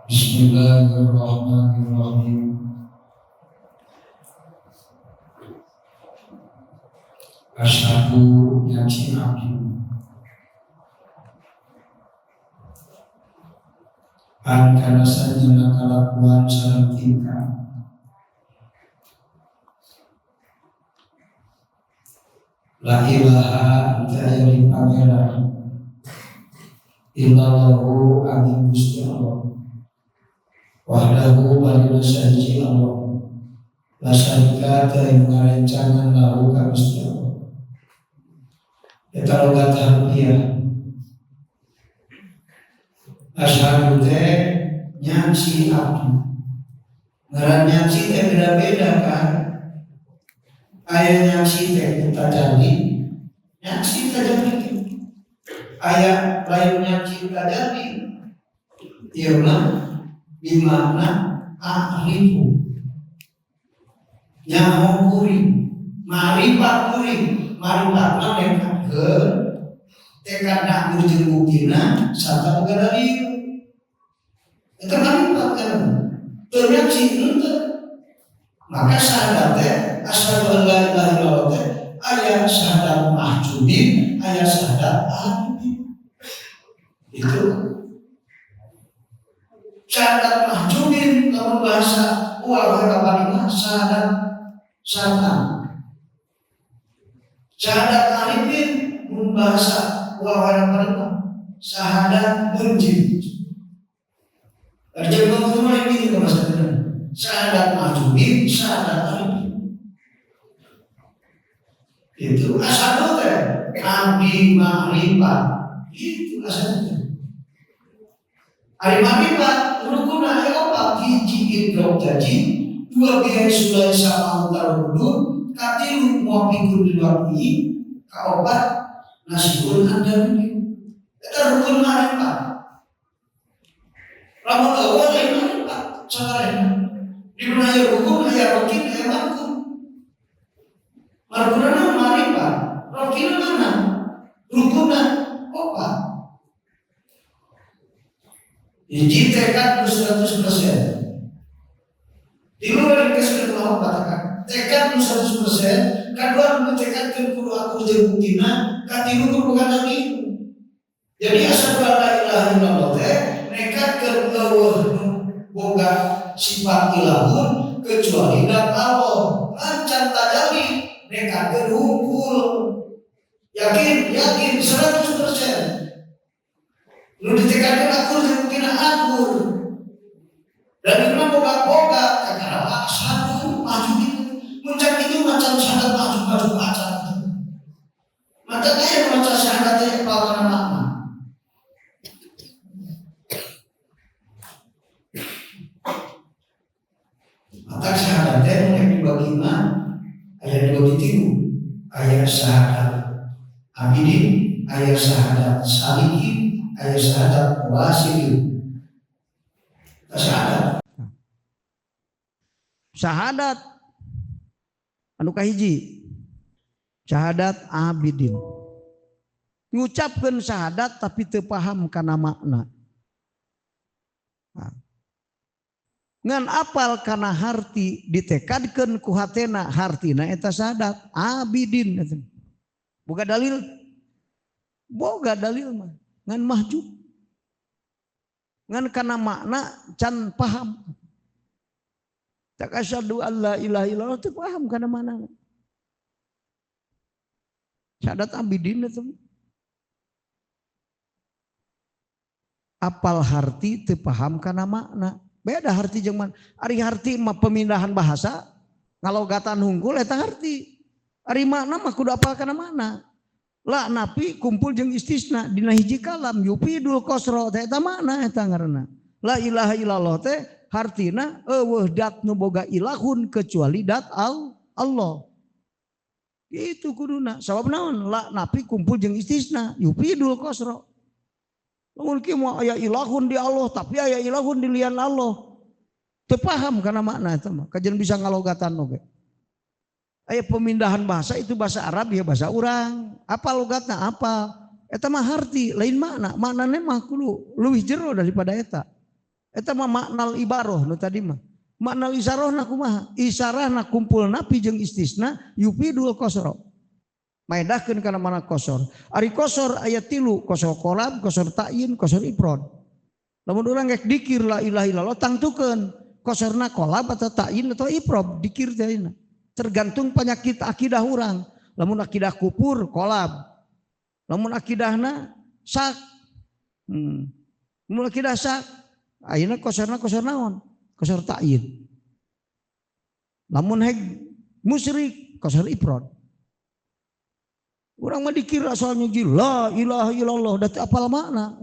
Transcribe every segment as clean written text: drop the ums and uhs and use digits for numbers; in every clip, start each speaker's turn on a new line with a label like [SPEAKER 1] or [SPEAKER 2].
[SPEAKER 1] Bismillahirrahmanirrahim. Asyhadu nyaci abdi an kana sanjana kalakuan sareng tingkah la ilaha illa pangera illallahu amin gusti Allah wahdahu balina sahiji Allah la syarika yang ngarencangan lahu ka gusti Allah eta logat harfiah. Asyhadu teh nyaci abdi. Ngaran nyaci teh beda-beda kan. Aya nyaci teh tajadi, nyaci tajadi. Aya lain nyaci tajadi. Ieu mah bimakna ahliku. Nyaho kuring, marifat kuring, marifatna nekakeun tekadna jeung buktina sarta boga dalil. Eta marifat kan. Teu nyaci henteu. Maka syahadat teh asyhadu an la ilaha illallah teh aya syahadat mahjubin, aya syahadat ahli. Itu syahadat mahjubin lamun bahasa ulah kapanina syahadat syar'an. Syahadat arifin mun bahasa ulah kapanina syahadat munjib. Terjemah semua ini kalau maksudnya syahadat mahjubin, syahadat arifin. Itu asalnya teh abdi ma'rifat. Itu asalnya. Ari ma'rifat rukuna apa hiji idrok jadi dua biaya sulai sama utarudun katilu muafikun diwaki kaopat nasibun andarunin. Itu rukun ma'rifat. Lamun awal lain marifat caranya. Di mana aya rukun, aya rokin, aya markun. Markunana marifat, rokinna mana? Rukunna opat. Hiji tekad 100%. Di luar kita sudah mau katakan tekad 100%. Kadua mentekadkeun kudu aku jeung buktina, katilu kudu kana kitu. Jadi asyhadu an la ilaha illallah teh nekatkeun eueuh boga sifat ilahun kecuali dat Allah. Lancan tajali nekatkeun hungkul. Yakin 100%. Nu ditekadkeun akur jeung buktina akur. Dan itu boga-boga kakara asyhadu maju muncak itu macam syahadat maju acan. Mata kaya macam syahadat teh pawana makna. Maka syahadat teh mulai dibagi ayat 23 ayat syahadat abidin, ayat syahadat salihin, ayat syahadat wasilin.
[SPEAKER 2] Syahadat anu kahiji syahadat abidin ngucapkeun syahadat tapi teu paham kana makna. Ngan apal kana harti ditekadkeun ku hatena hartina eta syahadat abidin. Boga dalil mah ngan mahjub ngan kana makna can paham. Tak asyhadu an la ilaha illallah teu paham kana makna. Syahadat abidin itu apal harti teu paham kana makna. Beda harti jeung mana? Ari harti mah pemindahan bahasa, ngalogatan hungkul eta harti. Ari makna mah kudu apal kana makna. La napi kumpul jeung istisna dina hiji kalam yufidul qasra eta makna eta ngaranna. La ilaha illallah teh hartina eueuh dat nu boga ilahun kecuali dat Allah. Itu kuduna. Sabab naon? La napi kumpul jeung istisna yufidul qasra. Lamun kieu mah aya ilahun di Allah tapi aya ilahun di lian Allah. Teu paham kana makna eta mah. Kajian bisa ngalogatan oge. Aya pemindahan bahasa itu bahasa Arab ya bahasa urang. Apa logatna apa? Eta mah harti lain makna. Maknana mah kudu leuwih jero daripada eta. Eta mah maknal ibaroh nu tadi mah. Maknal isarohna kumaha? Isarahna kumpulna pijeng istisna yufidul qasra. Maedahkeun kana mana qasar. Ari qasar aya 3, qasar qalab, qasar ta'yin, qasar ifrad. Lamun urang rek dikir la ilaha illallah tangtukeun qasarna qalab atau ta'yin atau ifrad dikir teh. Tergantung penyakit akidah urang. Lamun akidah kupur qalab. Lamun akidahna sak. Lamun akidah sak ayeuna qasarna qasar naon? Qasar ta'yin. Lamun heg musyrik qasar ifrad. Urang mah dikir asalnya la ilaha illallah da teu apal makna.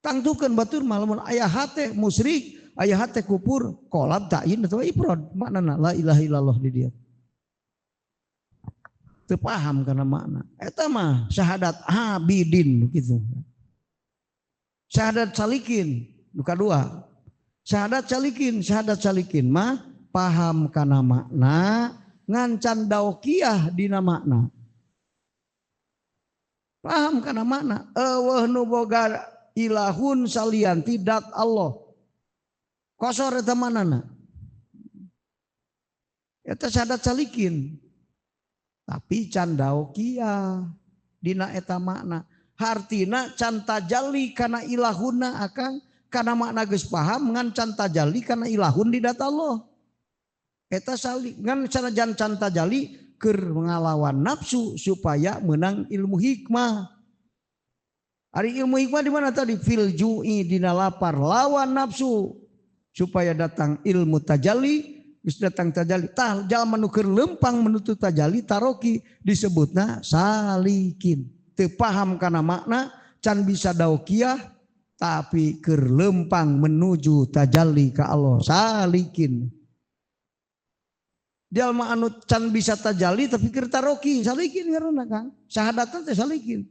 [SPEAKER 2] Tangtukeun batur mah lamun aya hate musyrik, aya hate kufur, qalab ta'yin atau ifrad maknana la ilaha illallah di dieu. Teu paham kana makna. Eta mah syahadat abidin gitu. Syahadat salikin nu kadua. Syahadat salikin mah paham kana makna ngancan daokiyah dina makna. Paham kana makna eueuh nu boga ilahun salian tidak Allah. Qasar eta manana? Eta syahadat salikin. Tapi can daokiyah dina eta makna. Hartina can tajalli kana ilahuna akang kana makna geus paham ngan can tajalli kana ilahun di data Allah. Eta salik ngan sanajan can tajalli keur ngalawan nafsu supaya menang ilmu hikmah. Ari ilmu hikmah di mana tadi? Fil ju'i dina lapar lawan nafsu supaya datang ilmu tajalli. Geus datang tajalli tah jalma nu keur lempang menutu tajalli taroki disebutna salikin. Teu paham kana makna can bisa daokiyah tapi keur lempang menuju tajalli ka Allah salikin. Jalma anu can bisa tajalli tapi keur taroki salikin ngaranna Kang. Syahadatna teh salikin.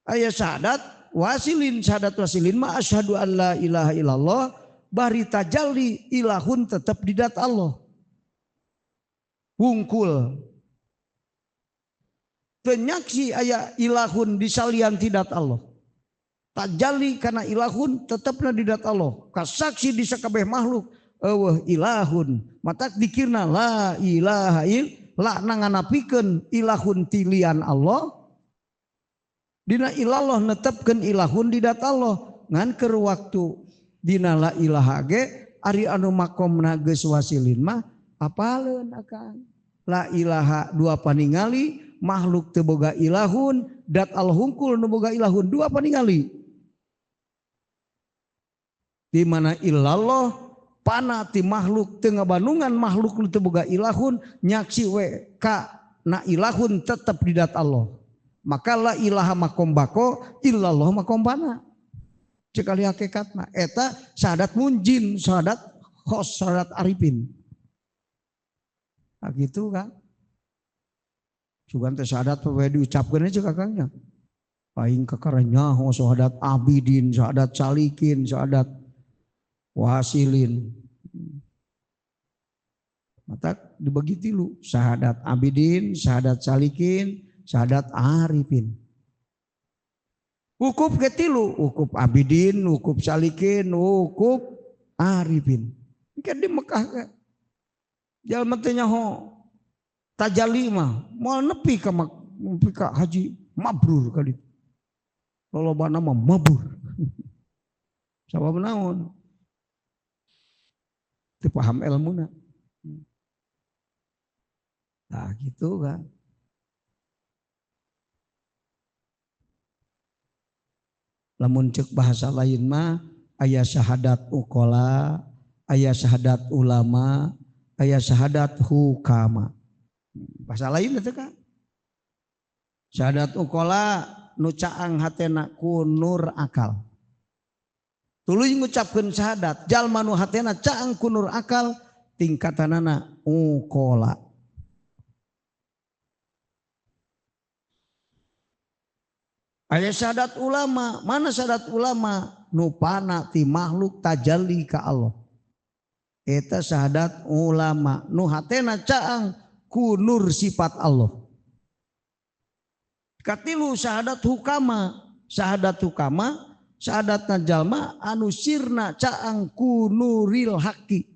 [SPEAKER 2] Aya syahadat wasilin mah asyhadu an la ilaha illallah bari tajalli ilahun tetep di dat Allah. Wungkul penyaksi aya ilahun di salian tidak Allah. Tajalli kana ilahun tetepna di dat Allah. Kasaksi di sakabeh makhluk eueuh ilahun. Matak dikirna la ilaha illallah nanganapikeun ilahun tilian Allah. Dina ilallah netepkeun ilahun di dat Allah. Ngan keur waktu dina la ilaha ge ari anu makomna geus wasilin mah apaleun akang. La ilaha dua paningali makhluk teu boga ilahun dat Allah hungkul nu boga ilahun dua paningali. Di mana illallah pana ti makhluk teu ngabanungan makhluk nu teu boga ilahun nyaksi we ka na ilahun tetep di dat Allah. Maka la ilaha makom bako illallah makom pana. Cek ali hakikatna eta syahadat munjin, syahadat khos, syahadat arifin. Nah, gitu kan. Sugan teh syahadat we diucapkeun aja kakangnya. Paing kakaranya syahadat abidin, syahadat salikin, syahadat wasilin. Mata dibagi tilu, syahadat abidin, syahadat salikin, syahadat arifin. Wukuf ke tilu, wukuf abidin, wukuf salikin, wukuf arifin. Kan di Mekah kan. Jalma teh nyaho tajalli mah moal nepi ka haji mabrur kali. Lolobana mah mabur. Sabab naon? Teu paham ilmuna. Nah gitu kan. Lamun cek bahasa lain mah aya syahadat uqala, aya syahadat ulama, aya syahadat hukama. Bahasa lain itu kan. Syahadat uqala nu caang hatena ku nur akal. Tuluy ngucapkeun syahadat jalma nu hatena caang ku nur akal tingkatanana uqala. Aya syahadat ulama, mana syahadat ulama nu pana ti makhluk tajalli ka Allah. Eta syahadat ulama nu hatena caang ku nur sifat Allah. Katilu syahadat hukama Syahadatna jalma anu sirna caang ku nuril haqi.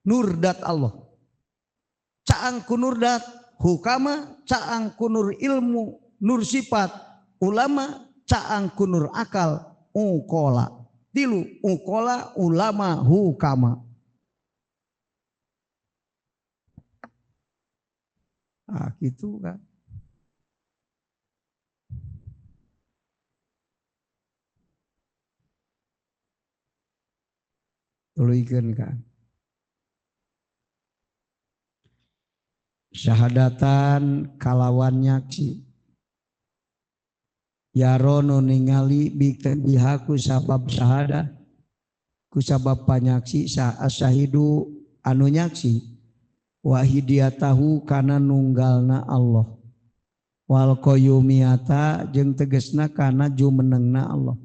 [SPEAKER 2] Nurdat Allah. Caang ku nurdat hukama, caang ku nur ilmu, nur sifat, ulama, caang ku nur akal, ukola. Tilu, ukola, ulama, hukama. Ah, gitu kan. Tuluikeun kan. Syahadatan kalawan nyaksi. Yarono ningali bihaku sabab syahada. Ku sabab panyaksi syahidu anu nyaksi. Wahidiyatahu kana nunggalna Allah. Wal qayyumiyata jeung tegesna kana jumenengna Allah.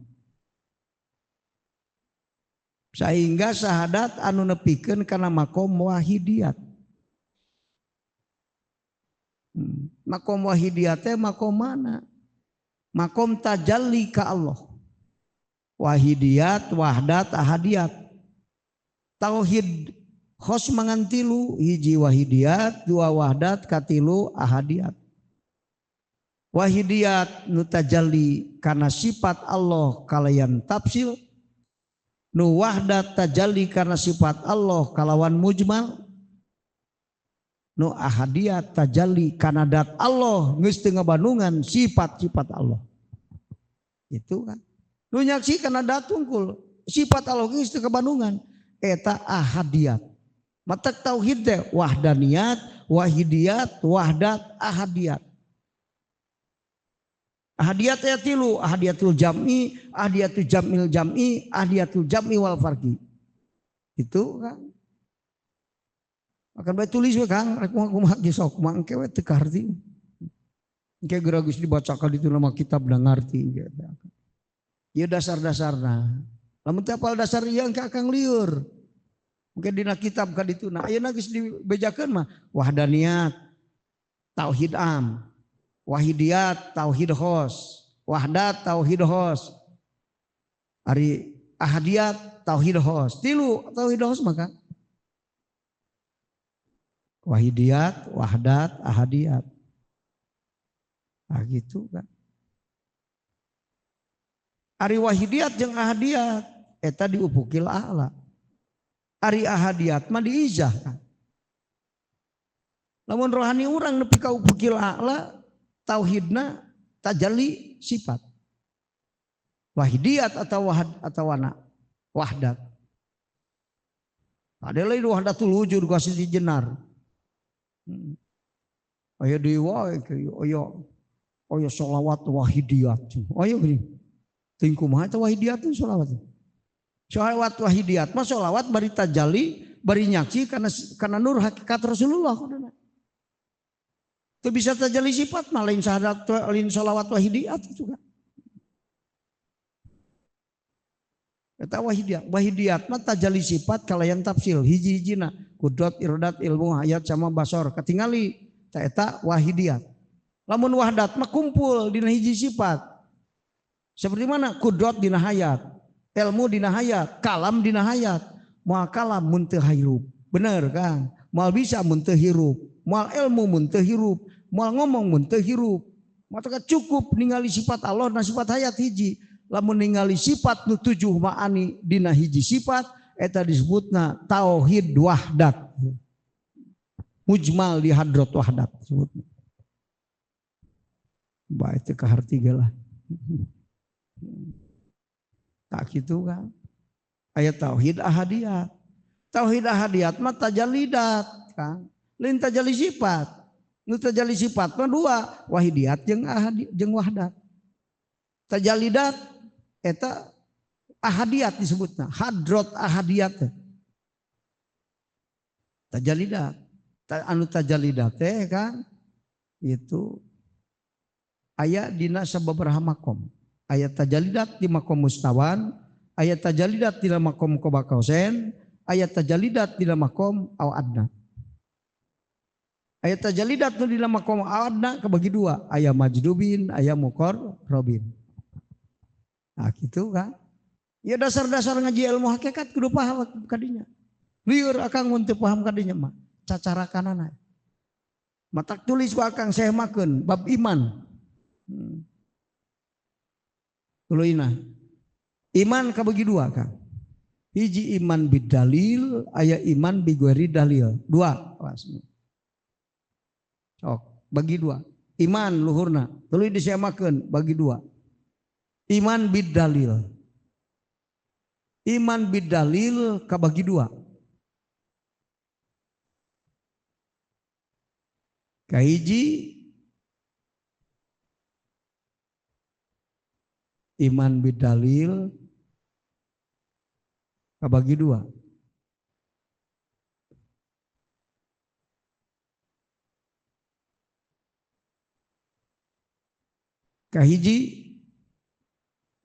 [SPEAKER 2] Sehingga syahadat anu nepikeun kana makom wahidiyat. Makom wahidiyat teh makom mana? Makom tajalli ka Allah. Wahidiyat, wahdat, ahadiyat. Tauhid khos mangantilu, hiji wahidiyat, dua wahdat, katilu ahadiyat. Wahidiyat nu tajalli kana sifat Allah kalayan tafsil. Nu wahdat tajalli karena sifat Allah kalawan mujmal. Nu ahadiyat tajalli karena dat Allah geus teu ngabandungan sifat-sifat Allah. Itu kan. Nu nyaksi karena dat tungkul sifat Allah geus teu ngabandungan eta ahadiyat. Matak tauhid teh wahdaniyat, wahidiyat, wahdat, ahadiyat. Ahadiyat ya tilu, ahadiyatul jam'i, ahadiyatul jam'il jam'i, ahadiyatul jam'i wal farqi. Itu kan. Akan bae tulis we Kang, rek kumaha ge sok mangke we teu karti. Engke geus dibacakan di nama kitab da ngarti gitu. Ieu dasar-dasarna. Lamun teu apal dasar ieu engke akang lieur. Mungkin dina kitab ka ditu. Nah ayeuna geus dibejakeun mah wahdaniyat, tauhid am. Wahidiyat tauhid khos, wahdat tauhid khos, ari ahadiyat tauhid khos, tilu tauhid khos maka wahidiyat, wahdat, ahadiyat, nah gitu kan. Ari wahidiyat jeung ahadiyat, eta diupukil a'la. Ari ahadiyat mah diizah kan. Lamun rohani urang nepi ka upukil a'la, tauhidna tajalli sifat. Wahidiyat atau wahdat. Ada lain wahdatul wujud kasih di jenar. Aya deui wae aya sholawat wahidiyat. Aya gini. Teuing kumaha eta wahidiyat teh sholawat. Sholawat wahidiyat mah sholawat bari tajalli, bari nyaksi kana nur hakikat Rasulullah. Itu bisa tajalli sifat mah lain syahadat lain sholawat wahidiyat itu kan. Eta wahidiyat mah tajalli sifat kalayan tafsil hiji-hijina kudrat irdat ilmu hayat sama basor katingali eta wahidiyat. Lamun wahdat mah kumpul dina hiji sifat. Seperti mana kudrat dina hayat, ilmu dina hayat, kalam dina hayat. Moal kalam mun teu hirup. Bener kan? Moal bisa mun teu hirup. Moal ilmu mun teu hirup, moal ngomong mun teu hirup. Maka cukup ningali sifat Allah dan sifat hayat hiji. Lamun ningali sifat nu 7 ma'ani dina hiji sifat eta disebutna tauhid wahdat. Mujmal di hadrat wahdat disebutna. Bae teu kaharti ge lah. Tak kitu kan. Aya tauhid ahadiyat. Tauhid ahadiyat mah tajallidat kan. Lain tajalli sifat. Nu tajalli sifat mah dua, wahidiyat jeung wahdat. Tajallidat eta ahadiyat disebutna, hadrat ahadiyat. Tajallidat. Anu tajallidat teh kan itu aya dina sababaraha makom. Aya tajallidat di makom mustawan, aya tajallidat di makom qoba kausen, aya tajallidat di makom au adna. Ayat tajallidat nu dina makom adna kebagi dua, aya majdubin, aya muqarrabin. Nah gitu kan. Ya dasar-dasar ngaji ilmu hakikat kudu paham kadinya. Lieur akang mun teu paham kadinya mah cacarakanana. Matak tulis ku akang saya makeun bab iman. Tuluina. Iman kabagi dua Kang. Hiji iman bidalil, aya iman bigueri dalil. Dua. Bagi dua. Iman luhurna. Tuluy disamakeun bagi dua. Iman bidalil. Iman bidalil kabagi dua. Kahiji iman bidalil kabagi dua. Kahiji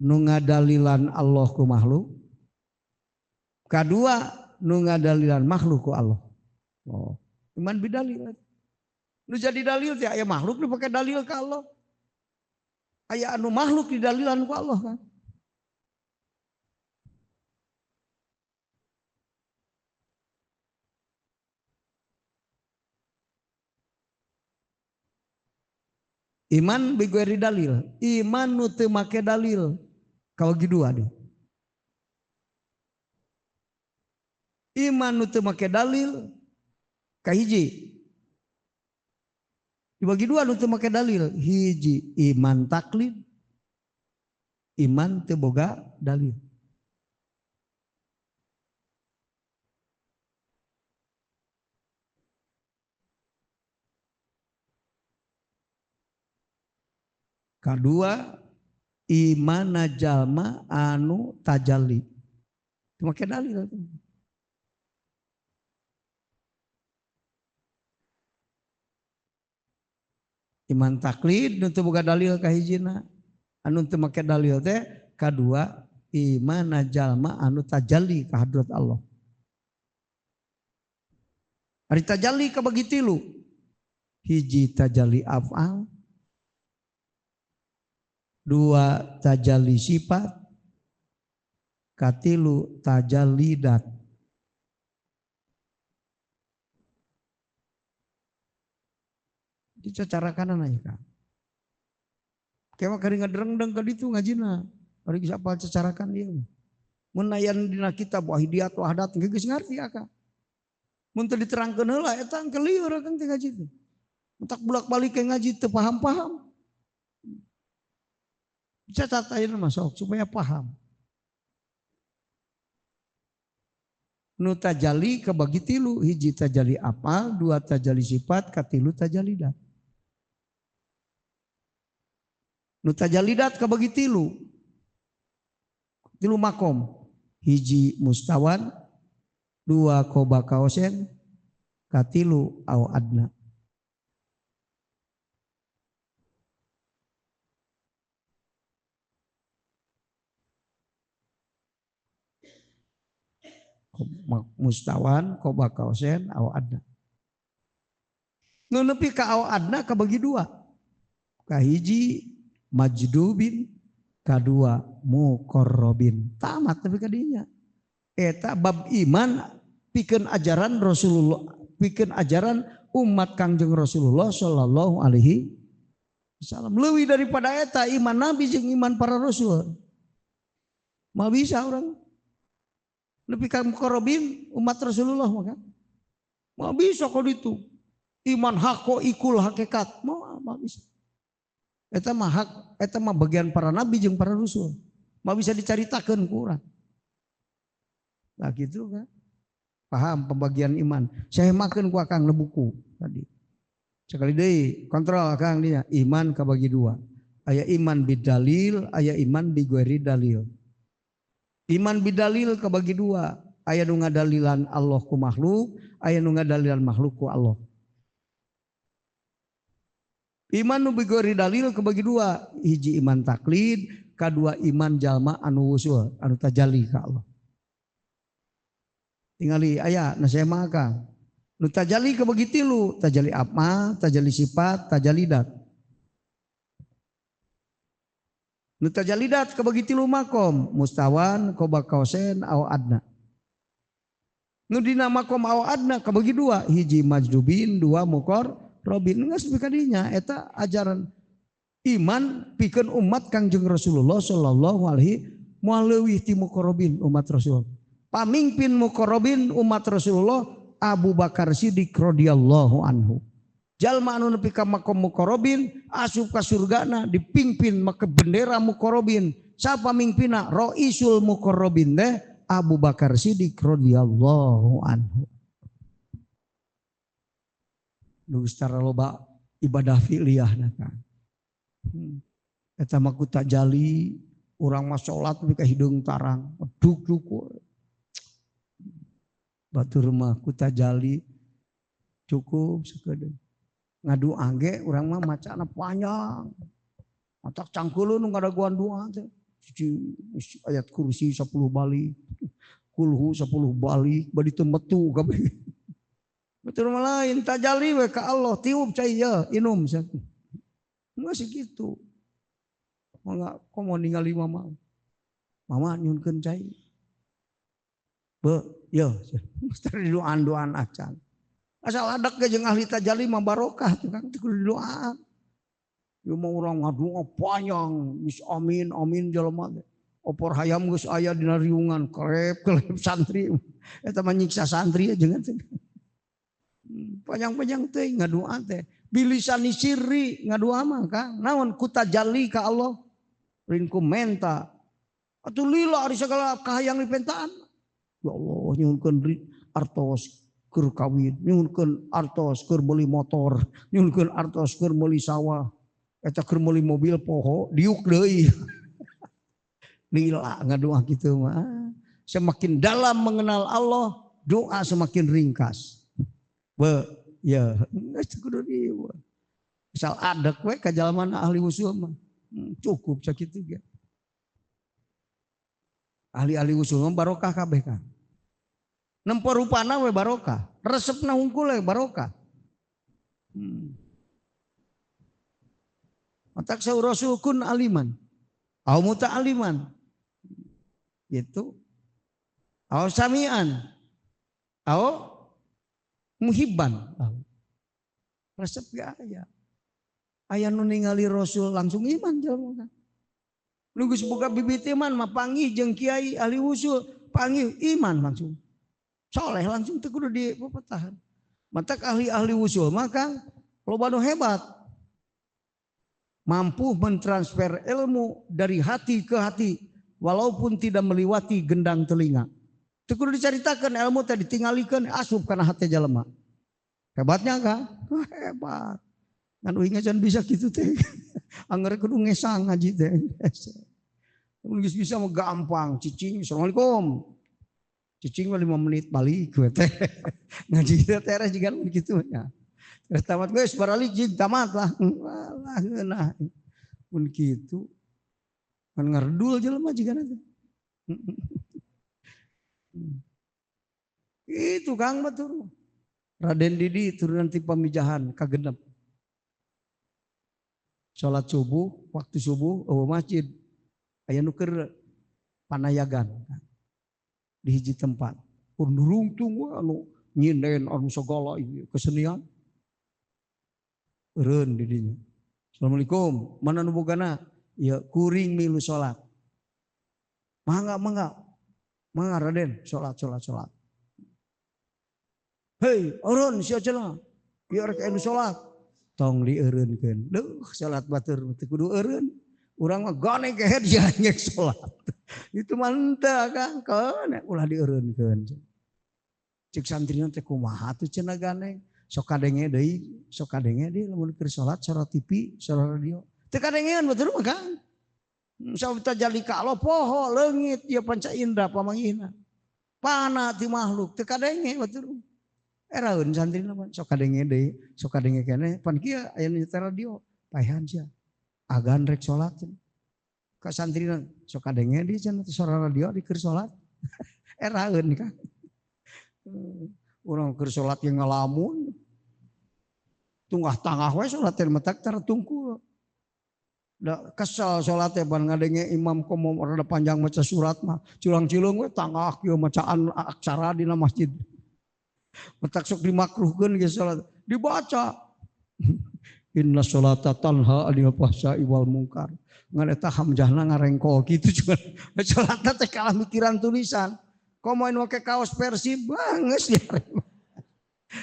[SPEAKER 2] nu ngadalilan Allah ku makhluk. Kadua nu ngadalilan makhluk ku Allah. Oh, iman bidalil. Nu jadi dalil teh aya makhluk nu pakai dalil ka Allah. Aya anu makhluk didalilan ku Allah kan. Iman bigueri dalil, iman nu teu make dalil. Kabagi dua deh. Iman nu teu make dalil kahiji. Dibagi dua nu teu make dalil, hiji iman taklid. Iman teu boga dalil. Kadua iman jalma anu tajalli. Teu make dalil. Iman taklid nu teu boga dalil kahijina. Anu teu make dalil teh kadua iman jalma anu tajalli ka hadrat Allah. Ari tajalli kabagi tilu. Hiji tajalli af'al, dua tajalli sifat, katilu tajalli dat. Itu cara kanan aja Kang. Kewa kari ngadreng-deng ka ditu ngajina. Ari geus apal cacarakan dia. Mun aya dina kitab wahidiyat wahdat geus ngarti akang. Mun teu diterangkeun heula eta engke lieur akang teh ngaji teh. Mentak bolak-balik ke ngaji teu paham-paham. Catat ayeuna mah sok supaya paham. Nu tajalli kabagi tilu, hiji tajalli apal, dua tajalli sifat, katilu tajalli dat. Nu tajalli dat kabagi tilu. Tilu makom. Hiji mustawan, dua qoba kausen, katilu au adna. Mustawan, qoba kausen, au adna. Nu nepi ka au adna kabagi dua. Kahiji majdubin, kadua muqarrabin. Tamat tapi kadinya. Eta bab iman pikeun ajaran Rasulullah, pikeun ajaran umat Kangjeng Rasulullah sallallahu alaihi wasallam. Leuwih daripada eta iman nabi jeung iman para rasul. Mal bisa orang nepi ka muqarrabin umat Rasulullah maka. Mal bisa kok itu. Iman hako ikul hakikat mau bisa. Eta mah hak, eta mah bagian para nabi jeung para rasul. Mau bisa dicaritakeun ku urang. Nah gitu kan. Paham pembagian iman. Saya makan ku akang na buku tadi. Sekali deui kontrol akang dia iman kabagi dua. Aya iman bidalil, aya iman bigueri dalil. Iman bidalil kabagi dua. Aya nu ngadalilan Allah ku makhluk, aya nu ngadalilan makhluk ku Allah. Iman nu bigueri dalil kabagi dua, hiji iman taklid, kadua iman jalma anu wusul, anu tajalli ka Allah. Tingali aya nasema akang. Nu tajalli kabagi tilu, tajalli apa, tajalli sifat, tajalli dat. Nu tajalidat kabagi 3 makom, mustawan, qoba kausen, au adna. Nu dina makom au adna kabagi 2, hiji majdubin, 2 muqarrabin. Geus kadinya eta ajaran iman pikeun umat Kangjeng Rasulullah sallallahu alaihi mualeuwih ti muqarrabin umat Rasulullah. Pamimpin muqarrabin umat Rasulullah Abu Bakar Siddiq radhiyallahu anhu. Jalma anu nepi ka makom muqarrabin asup ka surgana dipimpin make bendera muqarrabin. Sapa pamimpinna? Raisul muqarrabin teh Abu Bakar Siddiq radhiyallahu anhu. Nu secara loba ibadah fi'liyahna kan. Eta mah ku tajali urang mah salat nepi ka hidung tarang. Duk batur mah ku tajali cukup sakedeung. Ngadu angge urang mah macana panjang. Matak cangkeulun nu ngadaguan doa teh. Ayat kursi 10 balik. Kulhu 10 balik bari teu metu kabeh. Betul mah lain tajali we ka Allah tiup cai ya inum satu. Masih gitu. Mangga komo ningali mama. Mama nyunkeun cai. Be, ya. Mesti doan-doan acan. Asal adak ke jeung ahli tajali mah barokah tuh kan kudu doa. Ieu mah urang ngadoa panjang, geus amin jelema teh. Opor hayam geus aya dina riungan, kelep santri. Eta mah nyiksa santri jeung teh. Panjang-panjang teh ngadoa teh. Bilisan sirri ngadoa mah Kang. Naon ku tajalli ka Allah. Rin ku menta. Atuh lila ari sagala kahayang dipentaan. Ya Allah nyuhunkeun artos keur kawin, nyuhunkeun artos keur meuli motor, nyuhunkeun artos keur meuli sawah, eta keur meuli mobil poho, diuk deui. Lila ngadoa kitu mah. Semakin dalam mengenal Allah, doa semakin ringkas. Ya, geus kudu dieu. Asal adek we ka jalamana ahli usul mah. Cukup sakitu ge. Ahli-ahli usul mah barokah kabeh kan. Nempor rupana we barokah, resepna hungkul we barokah. Matak saur Rasul kun aliman, au muta'aliman. Gitu. Au samian, au muhibban. Resep ge aya. Aya nu ningali Rasul langsung iman jelema. Nu geus boga bibit iman mah panggih jeung kiai ahli usul, panggih iman langsung. Soleh langsung teu kudu dipepetahan. Matak ahli-ahli usul maka loba nu hebat. Mampu mentransfer ilmu dari hati ke hati walaupun tidak melewati gendang telinga. Teu kudu dicaritakeun ilmu teh ditingalikeun asup kana hati jalema. Hebatnya kan? Hebat. Ngan uing can bisa kitu teh. Angger kudu ngesang ngaji teh. Mun geus bisa mah gampang, cicing Assalamualaikum. Cicing 5 menit balik gue teh. Ngaji teh teres juga begitu nya. Terus tamat gue baralik jig tamat lah. Walah geunah. Mun kitu kan ngerdul jelema jiga teh. Itu Kang batur. Raden Didi turunan ti pamijahan kagenep. Salat subuh, waktu subuh eueuh masjid. Aya nu keur panayagan. Di hiji tempat. Undurungtung anu nyinden anu segala kesenian. Eureun di dinya. Assalamualaikum, mana nu bogana? Ya kuring milu salat. Mangga Raden, salat. Hei, eureun sia cenah. Biar rek anu salat. Tong dieureunkeun. Duh, salat batur teu kudu eureun. Urang mah gane ke hadiah nyek salat. Itu mah henteu Kang, keun ulah dieureunkeun. Cik santrina teh kumaha tuh cenah gane? Sok kadenge deui lamun keur salat salat TV, salat radio. Teu kadengeun batur mah Kang. Sabta jali ka Allah poho leungit ieu panca indra pamanggihna. Pana ti makhluk teu kadenge batur. Eraeun santrina mah sok kadenge deui, sok kadenge keneh pan kieu aya nu nyetel radio, paehan sia. Agan rek salat. Ka santrina sok kadenge di cenah suara radio di keur salat. Eraeun Kang. Urang keur salat ge ngalamun. Tunggah tangah we salat teh metak tara tungkul. Da kesel salatnya ban ngadenge imam komo rada panjang maca surat mah cilang-cilung we tangah kieu macaan aksara dina masjid. Matak sok dimakruhkeun ge salat dibaca. Inna sholata tanha 'anil fahsya'i wal munkar. Ngan eta hamzahna ngarengkol kitu juga. Salatna teh kalah mikiran tulisan. Komoin make kaos Persib geus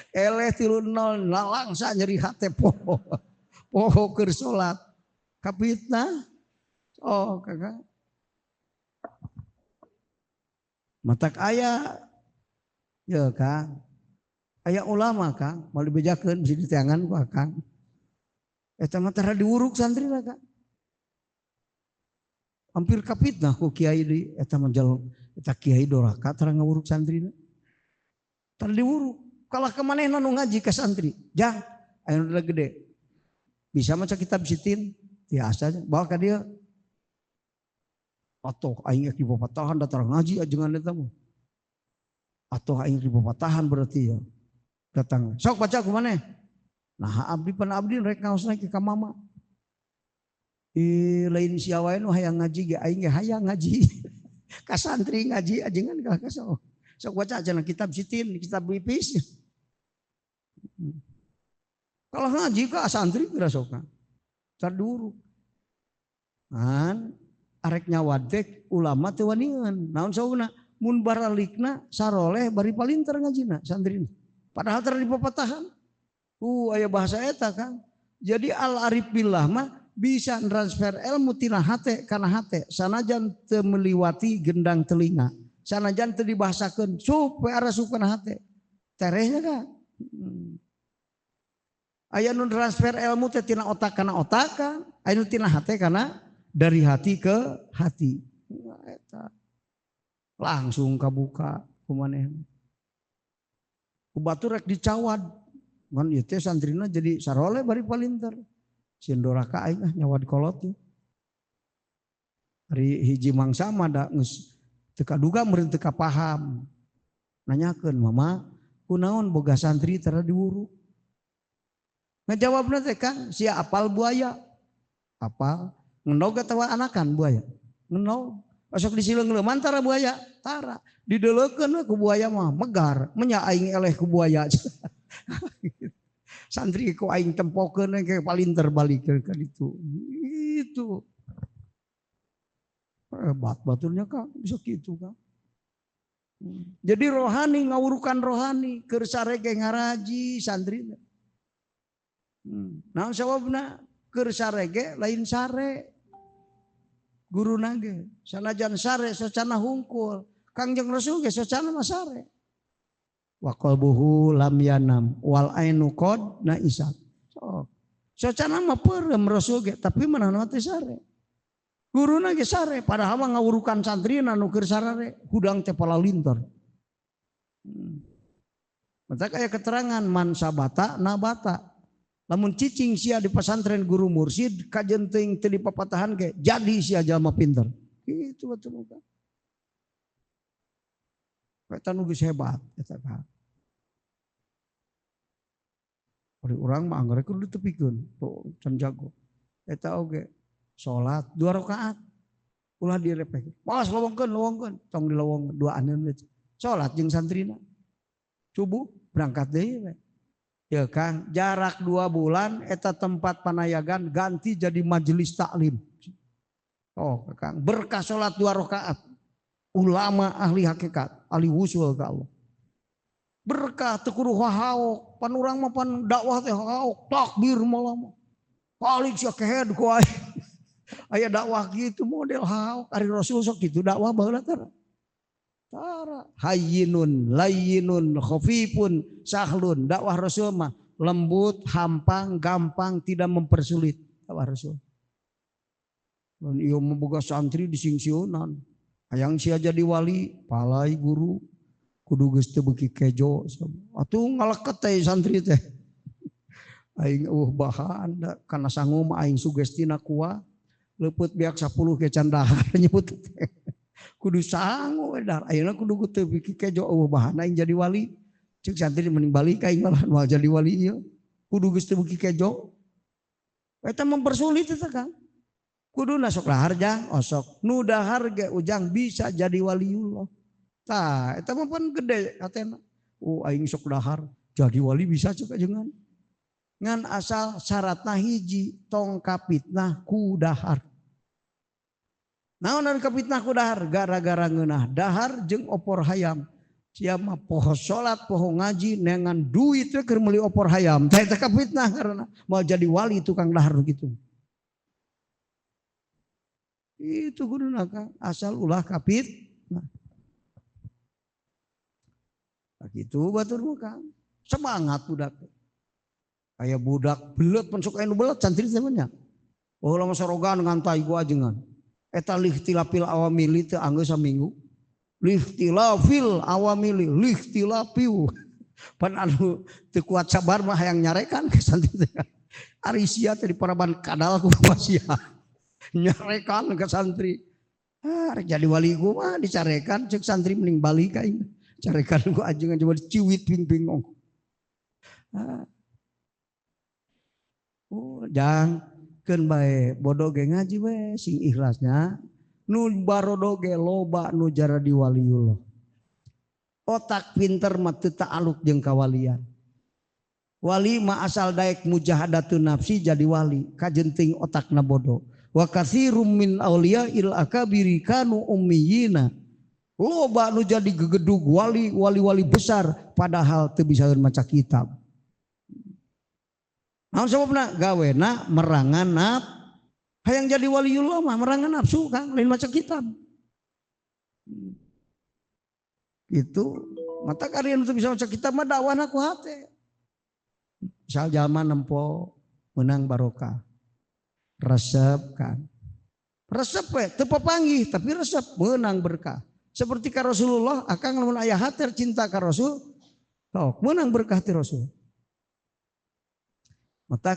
[SPEAKER 2] eleh 3-0 langsa nyeri hate poho. Poho keur salat. Kapitna, oh kakak, matak ayah, ya kang, ayah ulama kang, mau dibejakeun bisa diteangan ku akang. Eta mah tara diuruk santri lah kang. Hampir kapitna ku kiai di eta mah jalur eta kiai doraka tara ngawuruk santri. Tara diuruk, kalah kemanehna nu ngaji ka santri. Jang, aya udah gede. Bisa maca kitab sitin. Biasa aja, bawa ke dia. Atau aing di babatahan datang ngaji ajengan eta mah. Atau aing di babatahan berarti ya. Datang, sok baca ku maneh. Nah, abdi pan abdi rek ngaosna ke ka mama. Lain sia wae nu hayang ngaji ge aing ge hayang ngaji. Ka santri ngaji ajengan ka sok. Sok baca aja kitab sitin, kitab bipis. Kalau ngaji ka santri kira sok. Tarduru kan arek nyawadek ulama teu waningan naon sauna mun baralikna saroleh bari palinter ngajina santrina padahal tara di papatahan aya bahasa eta kan jadi al arif billah mah bisa transfer ilmu tina hate kana hate sanajan teu meliwati gendang telinga sanajan teu dibahasakeun supaya arasup kana hate terehnya kan aya nu transfer ilmu teh tina otak kana otak kan, aya nu tina hate kana dari hati ke hati. Eta langsung kabuka kumaneh. Ku batu rek dicawad. Ngan ieu teh santrina jadi sarole bari palinter. Sieun doraka aing nyawad kolot teh. Ari hiji mangsa mah da geus teu kaduga meureun teu kapaham. Nanyakeun, "Mama, kunaon boga santri tara diwuru?" Ngejawabna teh Kang, sia apal buaya. Apal, ngenog atawa anakan buaya. Ngenog. Pasok disileung mantara buaya, tara. Dideleukeun ku buaya mah megar, menya aing eleh ku buaya. Santri ku aing tempokeun ke palinter balik ke ditu. Itu. Hebat baturnya Kang, bisa kitu Kang. Jadi rohani ngawurukan rohani, keur sarege ngaraji santrina. Nah sababna keur sarege lain sare guruna ge sanajan sare sacana hungkul Kangjeng Rasul ge sacana mah sare wa qalbuhu lam yanam wal ainu qad naisat sacana mah peureum Rasul ge tapi meunana teh sare guruna ge sare padahal mah ngawurukan santrina nu keur sarare hudang teh palalintar mata aya keterangan man sabata nabata lamun cicing sia di pesantren guru mursyid kajen teuing teu dipapatahan ge jadi sia jalma pinter. Kitu betul kan. Eta nu geus hebat eta kan. Ari urang mah anggar kudu ditepikeun, can jago. Eta oge salat 2 rakaat. Ulah direpek. Pas lowongkeun, tong dilowong 2 aneun we. Salat jeung santrina. Subuh berangkat deui we. Ya Kang, jarak 2 bulan eta tempat panayagan ganti jadi majelis taklim. Oh Kang, berkah salat 2 rakaat. Ulama ahli hakikat, ahli wusul ka Allah. Berkah teu kudu hahaok, pan urang mah pan dakwah teh hahaok, takbir malam. Balik sia kehed ku aing. Aya dakwah gitu model hahaok, ari Rasul sok kitu dakwah baheula tara. Tara hayyinun layyinun khafifun sahlun dakwah Rasul mah lembut hampang gampang tidak mempersulit dakwah Rasul. Dan ieu memboga santri disingsieunan hayang sia jadi wali palai guru kudu geus teu beuki kejo atuh ngaleket teh santri teh aing bahan kana sangu mah aing sugestina kuat leupeut beak 10 ke candahar nyebut teh kudu sangu edar ayeuna kudu teu biki kejo bahan aing jadi wali ceuk santri mending balik aing malah moal jadi wali ieu kudu geus teu biki kejo eta mempersulit eta Kang Kuduna sok dahar jang osok nu dahar ge ujang bisa jadi waliullah. Tah eta mah pun gede katena. Aing sok dahar jadi wali bisa juga jangan. Ngan asal syaratna hiji tong kapitna ku dahar. Naon kapitna ku dahar gara-gara ngeunah dahar jeung opor hayam. Sia mah poho salat poho ngaji nengan duit we keur meuli opor hayam. Tah eta kapitna karena mau jadi wali tukang dahar gitu. Itu kuduna Kang asal ulah kapit. Nah gitu batur Kang. Semangat budak. Kayak budak belet pun sok anu belet santri namanya. Oh lama sorogan ngantai gua ajengan. Eta lihtilafil awamili teu anggeus saminggu. Lihtilafil awamili lihtilafiu. Pan anu teu kuat sabar mah hayang nyarekan ke santri teh. Ari sia teh di paraban kadal ku sia. Nyarekan ke santri. Jadi wali ku mah dicarekan cek santri mending balik ka aing. Carekan ku ajengan coba ciwit ping-ping. Jang keun bae bodoh ge ngaji we sing ikhlasnya nu barodo ge loba nu jara di waliullah. Otak pinter mah teu ta'aluk jeung kawalian. Wali mah asal daek mujahadatun nafsi jadi wali, kajenting otakna bodoh. Wa katsirum min auliya'il akabiri kanu ummiyina. Loba nu jadi gegedug wali-wali besar padahal teu bisa maca kitab. Naon sababna gawena merangan hayang jadi waliullah mah merangan nafsu Kang lain maca kitab. Itu mata kalian untuk bisa maca kitab mah dakwahna ku hate. Misal jalma nempo menang barokah. Resep kan. Resep we teu papanggih tapi resep menang berkah. Seperti ka Rasulullah akang lamun aya hati cinta ka Rasul sok menang berkah ti Rasul. Mata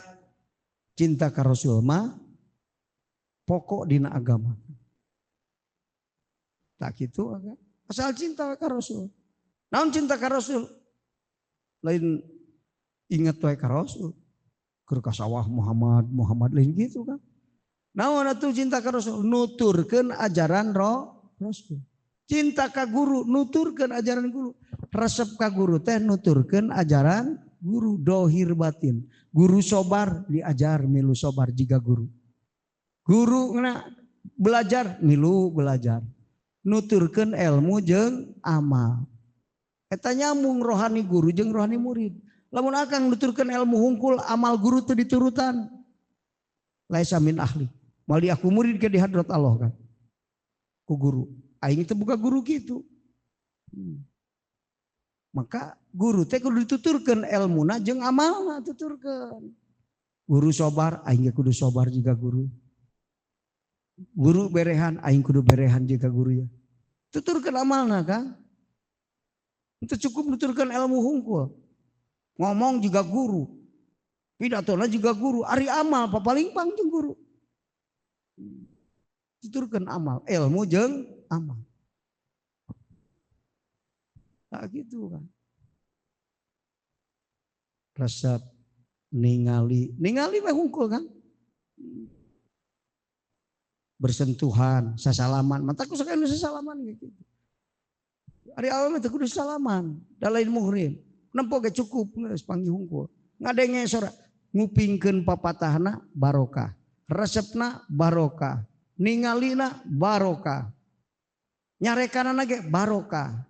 [SPEAKER 2] cinta ka Rasul mah pokok dina agama. Tak gitu asal cinta ka Rasul. Naon cinta ka Rasul? Lain ingat wae ka Rasul. Keur ka sawah Muhammad lain gitu kan. Naon atuh cinta ka Rasul? Nuturkeun ajaran Rasul. Cinta ka guru nuturkeun ajaran guru. Resep ka guru teh nuturkeun ajaran guru dohir batin. Guru sobar diajar milu sobar jika guru. Guru ngena belajar milu belajar. Nuturkeun ilmu jeung amal. Eta nyambung rohani guru jeung rohani murid. Lamun akang nuturkeun ilmu hungkul amal guru teu diturutan. Laisa min ahli. Mali aku murid ke di hadrat Allah kan. Ku guru. Aing teh buka guru kitu. Maka guru teh kudu dituturkeun ilmuna jeung amalna tuturkeun. Guru sobar aing kudu sobar juga guru. Guru berehan aing kudu berehan juga guru ya. Tuturkeun amalna kan. Itu cukup nuturkeun ilmu hungkul. Ngomong juga guru. Pidatona juga guru. Ari amal papalimpang jeung guru. Tuturkeun amal, ilmu jeung amal. Tak gitu kan. Resep ningali mah hungkul kan. Bersentuhan, sasalaman. Mataku sekali sasalaman gitu. Ari awal mah teu kudu salaman, da lain muhrim. Nempo ge cukup geus panggih hungkul. Ngadenge sora ngupingkeun papatahna barokah. Resepna barokah. Ningalina barokah. Nyarekanana ge barokah.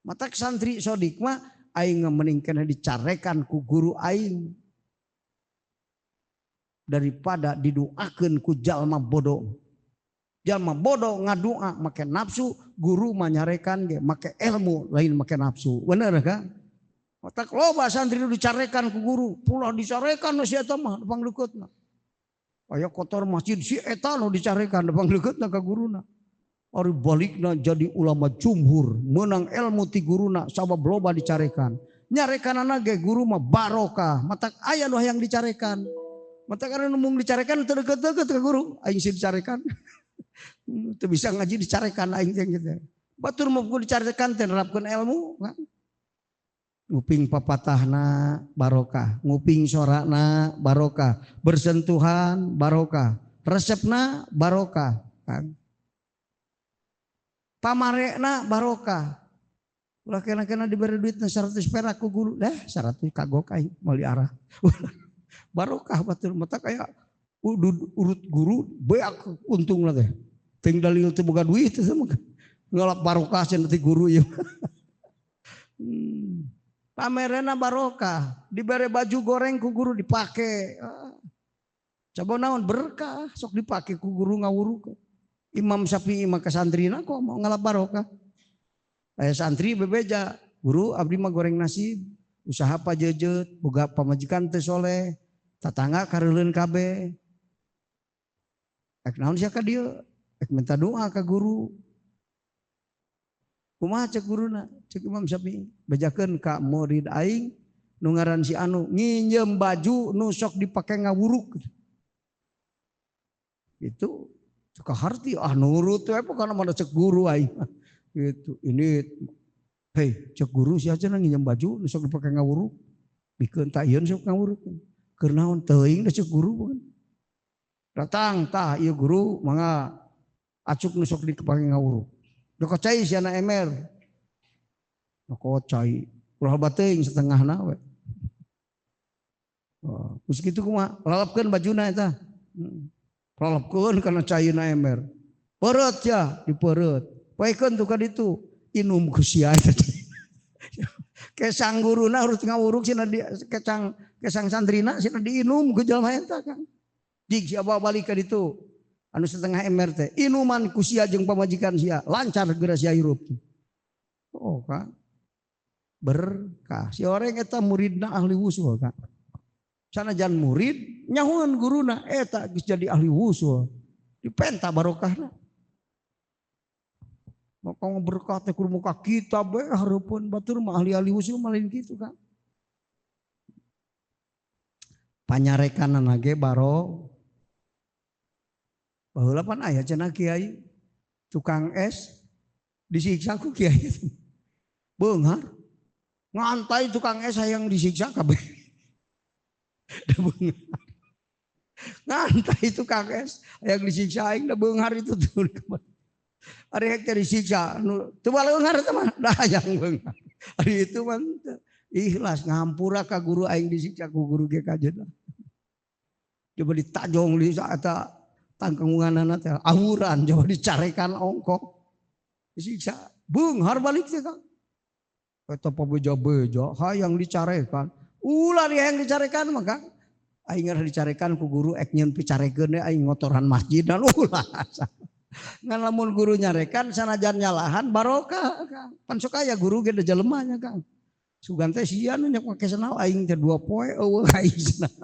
[SPEAKER 2] Matak santri sodik mah aing meningkana dicarekan ku guru aing daripada didoakeun ku jalma bodoh. Jalma bodoh ngadua make nafsu, guru mah nyarekan ge make ilmu lain make nafsu. Bener kan? Matak loba santri dicarekan ku guru, pulah dicarekan si eta mah depan leuketna. Aya kotor masjid si eta nu dicarekan depan leuketna ka guruna. Ari balikna jadi ulama jumhur, menang ilmu ti guruna sabab loba dicarekan. Nyarekanana ge guru mah barokah, matak aya nu hayang dicarekan. Matak anu mung dicarekan teu deukeut-deukeut ka guru, aing sih dicarekan. Teu bisa ngaji dicarekan aing teh gitu. Batur mah ku dicarekan teh nerapkeun ilmu kan. Nguping papatahna barokah, nguping sorana barokah, bersentuhan barokah. resepna barokah kan. Pamarekna barokah. Ulah kena diberi duit 100 perak ku guru. 100 kagok aing meuli arah. Barokah batur mata kayak urut guru beak untungna teh. Ting dalil teu boga duit teh sama. Ngalap barokah cenah ti guru ieu. Pamerena barokah, diberi baju goreng ku guru dipake. Coba naon berkah sok dipake ku guru ngawuru. Imam Syafi'i mah ka santrina kok mau ngalap barokah. Aya santri bebeja, guru abdi mah goreng nasi, usaha pajejeut, boga pamajikan teu soleh, tatangga kareuleun kabeh. Ek naon sia ka dieu? Ek minta doa ka guru. Kumaha cek guruna? Cek Imam Syafi'i, bejakeun ka murid aing nu ngaran si anu nginjem baju nu sok dipake ngawuruk. Itu suka harti nurut we pokona mana cek guru aing. Gitu. Ini hei cek guru sia cenah nginjem baju nu sok dipake ngawuruk. Bikeun ta ieun sok ngawuruk. Keur naon teuing da cek guru bukan. Datang tah ieu guru mangga acuk nu sok dipake ngawuruk. Dokocai si anak emer. Dokocai. Ulah bateuing setengahna we. Geus kitu kumaha? Lalapkeun bajuna eta. Lalapkeun kana caina emer. Peureut ya, dipeureut. Paekeun tuh ka ditu. Inum ku sia eta. Kesang guruna harus ngawuruk cenah di kesang santrina cenah diinum ku jalma eta kan. Jig sia balik ka ditu. Anu setengah emer teh inuman ku sia jeung pamajikan sia lancar geura sia hirup. Oh kan berkah si orang eta muridna ahli wusul kan. Sanajan murid nyahuan guruna eta geus jadi ahli wusul dipenta barokahna. Maka berkah teh kudu muka kita bae hareupeun batur mah ahli wusul mah lain kitu kan. Panyarekanana ge baro baheula pan aya cenah kiai tukang es disiksa ku kiai. Beunghar. Ngantai tukang es hayang disiksa kabeh. Da beunghar. Ngantai tukang es hayang disiksa aing da beunghar itu tuh. Ari hek teh disiksa nu teu baleunghar teh mah da hayang beunghar. Ari itu mah ikhlas ngahampura ka guru aing disiksa ku guru ge kajeuna. Coba ditajong li eta tangkunganana teh awuran coba dicarekan ongkok disiksa beunghar balik teh Kang eta pabeja-beja hayang dicarekan ulah yang dicarekan mah Kang aing geus dicarekan ku guru ek nyeun picarekeun aing ngotoran masjid dan ulah ngan lamun guru nyarekan sanajan nyalahan barokah Kang pan sok aya guru ge da jelema nya Kang sugan teh sia nu nyak make senal aing teh 2 poe eueuh aing senal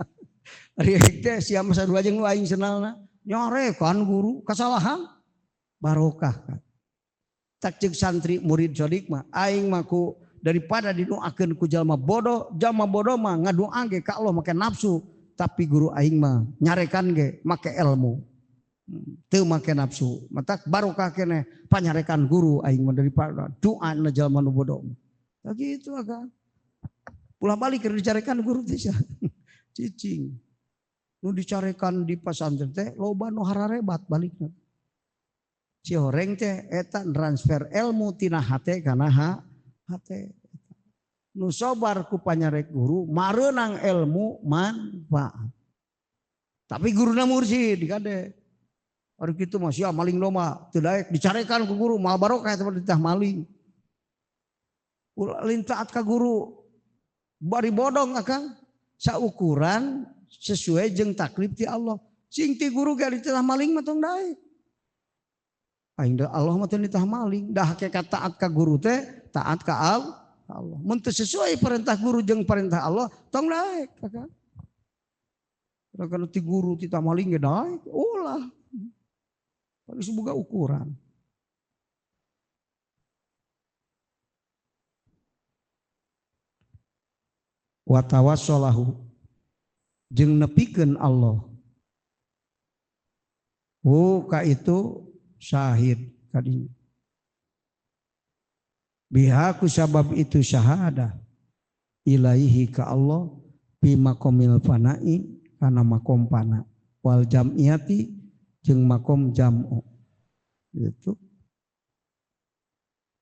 [SPEAKER 2] ari teh sia masa 2 jeung nu aing senalna nyarekan guru kesalahan barokah kan. Tak cek santri murid sodik mah aing mah ku daripada didoakeun ku jalma bodoh mah ngadoa ge ka Allah make nafsu tapi guru aing mah nyarekan ge make ilmu teu make nafsu mata barokah keneh panyarekan guru aing mah daripada doa na jalma nu bodoh tah kitu kan pulah balik keur dicarekan guru teh cicing nu dicarekan di pasantren teh loba nu hararebat balikna. Si horeng teh eta transfer ilmu tina hate kana hate. Nu sobar ku panyarek guru mareunang ilmu manfaat. Tapi guruna mursyid dikade. Ari kitu mah sia maling loma teu daek dicarekan ku guru mal barokah eta ditah maling. Ulah lintaat ka guru bari bodong akang saukuran sesuai jeung taklif ti Allah. Sing ti guru ge ditah maling mah tong daek. Aing da Allah mah teu ditah maling, dah hakikat taat ka guru teh taat ka Allah. Mun teu sesuai perintah guru jeung perintah Allah tong daek kakak. Kalau ti guru ditah maling ge daek, ulah. Harus boga ukuran. Wa tawassalahu jeung nepikeun Allah. Ka itu syahid kadinya. Biha ku sabab itu syahadah ilaihi ka Allah bi maqamil fana'i kana makom fana wal jam'iyati jeung makom jam'u gitu.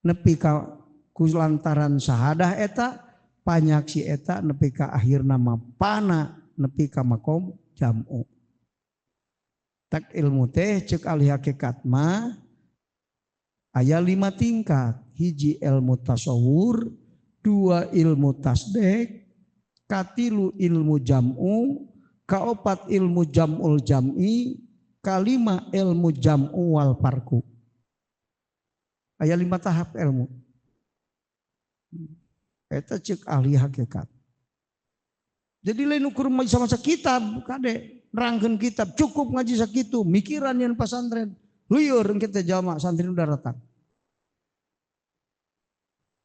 [SPEAKER 2] Nepi ka kulantaran sahadah eta panyaksi eta nepi ka akhirna mapana nepi ka makom jam'u. Tak ilmu teh cek ahli hakikat mah aya 5 tingkat. Hiji ilmu tasawur, 2 ilmu tasdek, katilu ilmu jam'u, kaopat ilmu jam'ul jam'i, kalima ilmu jam'u wal farku. Aya 5 tahap ilmu. Eta cek ahli hakikat. Jadi lain ukur masa kitab kade nerangkeun kitab cukup ngaji sakitu mikiran yang pasantren lieur kita jama santri udah datang.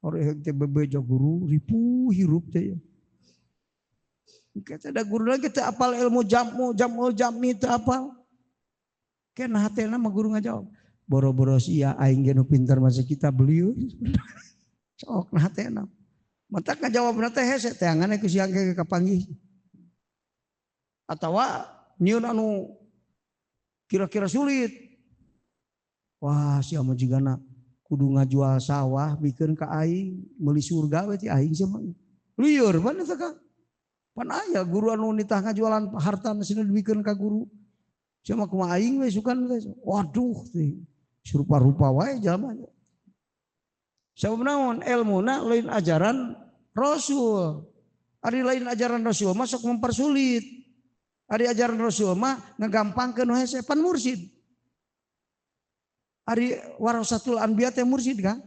[SPEAKER 2] Orang teh bebeja guru ripu hirup teh. Kita ada guru lagi kita apal ilmu jam'ul jam'i teh apal. Kena hatena mah guru ngajawab. Boro-boro sia aing ge nu pinter masa kitab belieur. Sok na hatena. Mata ngajawabna teh hese teh angana ku siang ge kapanggih. Atawa nyieun anu kira-kira sulit. Wah sia mah jigana kudu ngajual sawah bikin ka aing meuli surga we ti aing sia mah. Lieur pan eta ka. Pan aya guru anu nitah ngajualan harta sina dibikeun ka guru. Sia mah kumaha aing we sukan teh. Waduh teh rupa-rupa wae jalma. Sabab naon ilmuna lain ajaran Rasul. Ari lain ajaran Rasul mah sok mempersulit. Ari ajaran Rasul mah ngagampangkeun hese pan mursyid. Ari warasatul anbiya teh mursyid kan?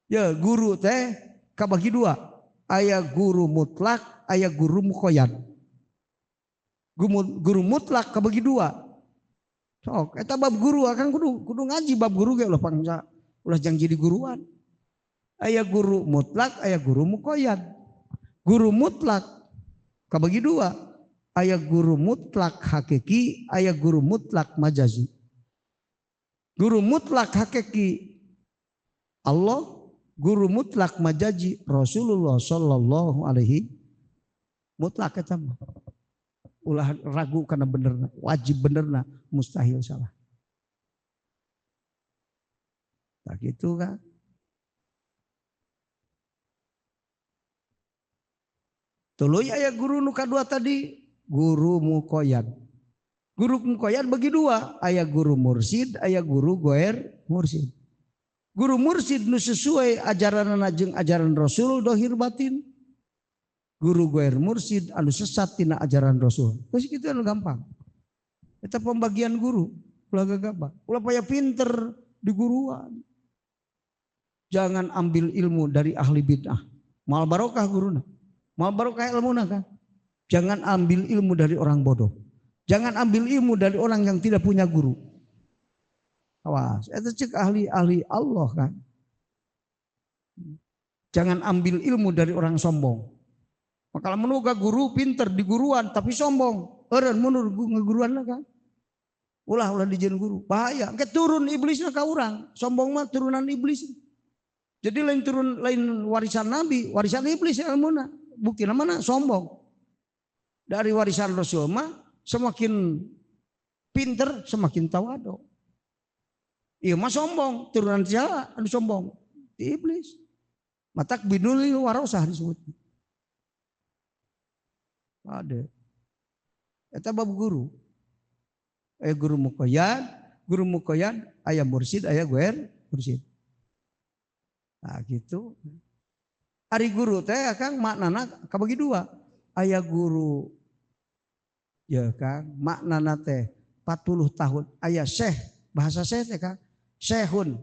[SPEAKER 2] Ya guru teh kabagi 2. Aya guru mutlak, aya guru muqayyad. Guru mutlak kabagi 2. Sok eta bab guru akan kudu ngaji bab guru ge ulah pangsa ulah jang jadi guruan. Aya guru mutlak, aya guru muqayyad. Guru mutlak kabagi 2. Aya guru mutlak hakiki, aya guru mutlak majazi. Guru mutlak hakiki Allah, guru mutlak majazi Rasulullah sallallahu alaihi mutlak eta mah. Ulah ragu kana benerna, wajib benerna, mustahil salah. Tak gitu kan? Tuluy aya guru nu kadua tadi, guru muqayyad. Guru muqayyad bagi 2, aya guru mursyid, aya guru goer mursyid. Guru mursyid nu sesuai ajaranna jeung ajaran Rasul dohir batin. Guru goer mursyid anu sesat tina ajaran Rasul. Geus kitu anu gampang. Eta pembagian guru, ulah gagabah. Ulah paya pinter di guruan. Jangan ambil ilmu dari ahli bid'ah. Mal barokah guruna. Mal barokah ilmuna kan. Jangan ambil ilmu dari orang bodoh. Jangan ambil ilmu dari orang yang tidak punya guru. Awas, itu cek ahli Allah kan. Jangan ambil ilmu dari orang sombong. Maka menuga guru pinter di guruan tapi sombong. Eureun mundur ngaguruan kan. Ulah dijieun guru. Bahaya. Ke turun iblisna ka urang. Sombong mah turunan iblis. Jadi lain warisan Nabi, warisan iblis ilmuna. Buktina mana? Sombong. Dari warisan Rasul mah semakin pinter semakin tawadu. Iya mah sombong, turunan siapa? Anu sombong, iblis. Matak binuli warosah disebut. Ada. Eta bab guru. Aya guru muqayyad, aya mursyid, aya goer mursyid. Nah gitu. Ari guru teh Kang maknana kabagi 2. Aya guru ya Kang maknana teh 40 tahun. Aya syekh, bahasa syekh teh Kang. Syekhun.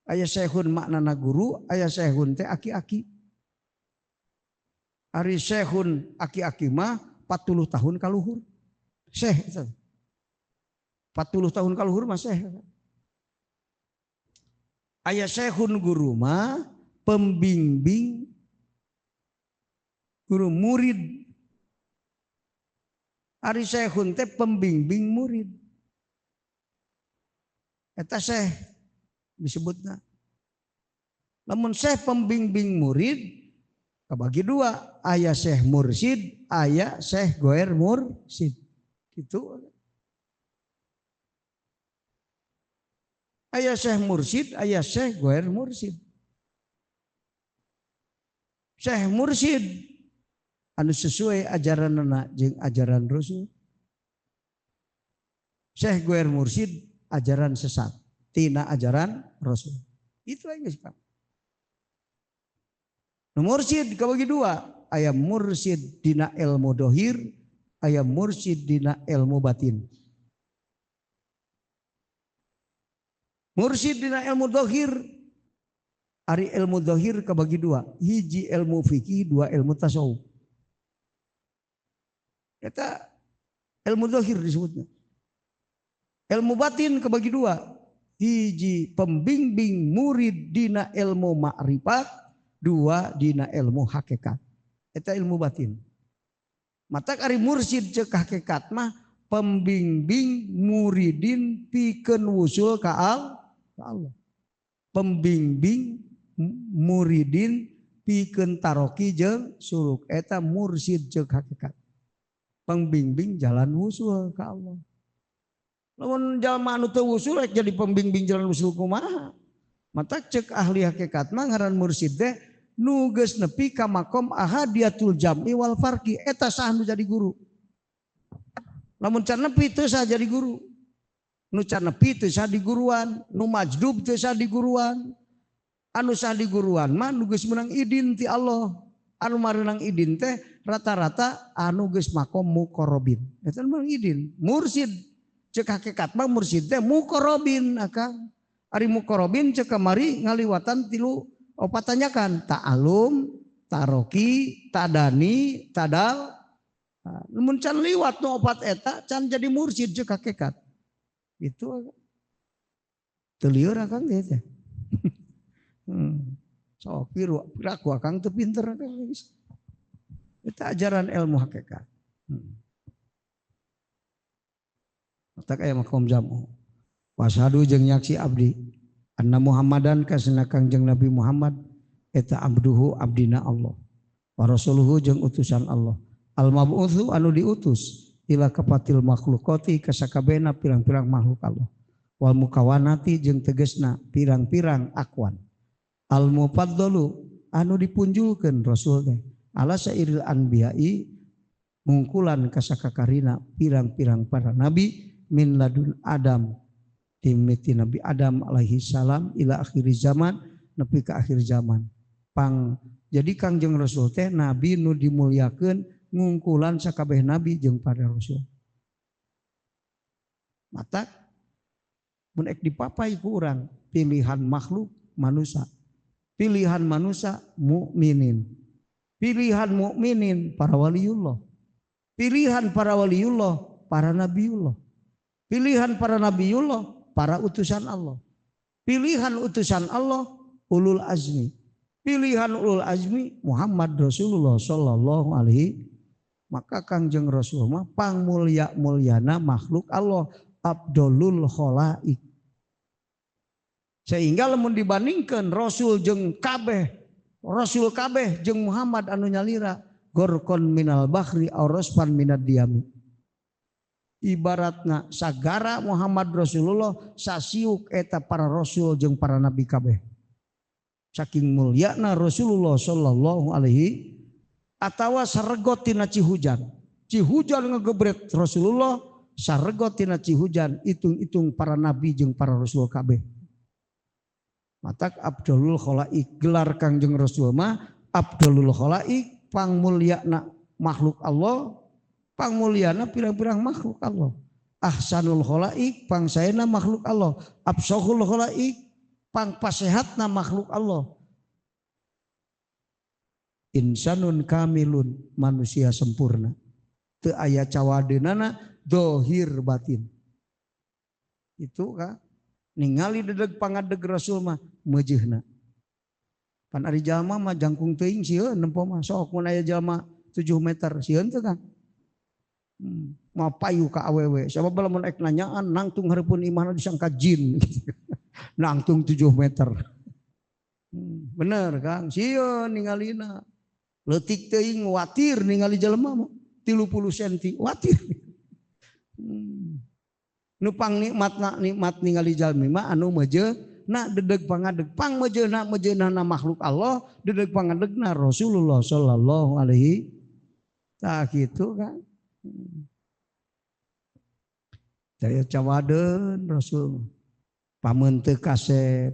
[SPEAKER 2] Aya syekhun maknana guru, aya syekhun teh aki-aki. Ari syekhun aki-aki mah 40 tahun kaluhur. Syekh. 40 tahun kaluhur mah syekh. Aya syekhun guru mah pembimbing guru murid. Ari syekhun teh pembimbing murid. Eta syekh disebutna. Lamun syekh pembimbing murid kabagi 2, aya syekh mursyid, aya syekh goer mursyid. Gitu. Aya Syekh Mursyid, aya Syekh Goer Mursyid. Syekh Mursyid anu sesuai ajaranna jeung ajaran Rasul. Syekh Goer Mursyid ajaran sesat tina ajaran Rasul. Itu aja sih Pak. Mursyid kabagi dua, aya mursyid dina ilmu dohir, aya mursyid dina ilmu batin. Mursyid dina ilmu dohir, ari ilmu dohir kabagi dua, hiji ilmu fikih, dua ilmu tasawuf. Eta ilmu dohir disebutnya. Ilmu batin kabagi dua, hiji pembimbing murid dina ilmu ma'rifat, dua dina ilmu hakikat. Eta ilmu batin. Matak ari mursyid cek hakikat mah pembimbing muridin pikeun wusul ka Allah. Pembimbing muridin pikeun taroki jeung suluk. Eta mursyid cek hakikat. Pembimbing jalan wusul ka Allah. Lamun jalma anu teu wusul jadi pembimbing jalan wusul kumaha? Matak cek ahli hakikat mah ngaran mursyid teh nu geus nepi ka makom ahadiatul jam'i wal farqi, eta sah nu jadi guru. Lamun can nepi teu sah jadi guru. Nu can nepi teu sah diguruan, nu majdub teu sah diguruan. Anu sah diguruan mah nu geus meunang idin ti Allah. Anu mareunang idin teh rata-rata anu geus makom muqarrabin. Eta meunang idin. Mursyid cek hakikat mah mursyid teh muqarrabin akang. Ari muqarrabin cek kamari ngaliwatan tilu opat tanyakan, ta'alum, taroki, tadani, tadal. Namun can liwat nu opat eta can jadi mursyid cek hakikat. Itu teu lieur akang teh. Sok piraku akang teu pinter akang. Eta ajaran ilmu hakikat. Tak aya makom jamu. Wasadu jeung nyaksi abdi anna Muhammadan kasana Kangjeng Nabi Muhammad eta abduhu abdina Allah wa rasuluhu jeung utusan Allah al mab'utsu anu diutus ila kapatil makhluqati ka sakabehna pirang-pirang makhluk Allah wal mukawanati jeung tegesna pirang-pirang akwan al mufaddalu anu dipunjulkeun rasul teh ala sairil anbiya'i mungkulan ka sakakarina pirang-pirang para nabi min ladun Adam timiti Nabi Adam alaihi salam ila akhir zaman nepi ke akhir zaman. Jadi Kangjeng Rasul teh nabi nu dimuliakeun ngungkulan sakabeh nabi jeung para rasul. Mata mun ek dipapai ku urang pilihan makhluk manusia. Pilihan manusia mukminin. Pilihan mukminin para waliullah. Pilihan para waliullah para nabiullah. Pilihan para nabiullah para utusan Allah. Pilihan utusan Allah ulul azmi. Pilihan ulul azmi Muhammad Rasulullah sallallahu alaihi. Maka Kangjeng Rasul mah pangmulya-mulyana makhluk Allah, abdulul khalaik. Sehingga lamun dibandingkan Rasul jeung kabeh, Rasul kabeh jeung Muhammad anu nyalira gorkon minal bahri aw raspan minad diyami. Ibaratna sagara Muhammad Rasulullah sasiuk eta para rasul jeung para nabi kabeh. Saking mulyana Rasulullah sallallahu alaihi atawa saregot tina cihujan. Cihujan ngagebret Rasulullah, saregot tina cihujan itung-itung para nabi jeung para rasul kabeh. Matak abdulul khalaik gelar Kangjeng Rasul mah abdulul khalaik pangmulyana makhluk Allah. Pangmulyana pirang-pirang makhluk Allah. Ahsanul khalaik pangsaena makhluk Allah. Absahul khalaik pangpasehatna makhluk Allah. Insanun kamilun manusia sempurna. Teu aya cawadeunana dohir batin. Itu kan ningali dedeg pangadeg Rasul mah meujeuhna. Pan ari jalma mah jangkung teuing sieun nempo mah sok mun aya jalma 7 meter sieun teu kan. Mau payu ka awewe sabab lamun ek nanyaan nangtung hareupeun imahna disangka jin nangtung 7 meter bener Kang sieun ningalina leutik teuing watir ningali jelema mah 30 cm watir nupang nikmat ningali jalmi mah anu mejeuna dedeg pangadeg pang mejeuna makhluk Allah dedeg pangadegna Rasulullah sallallahu alaihi tak gitu kan. Daya cawadeun Rasul pameun teu kasep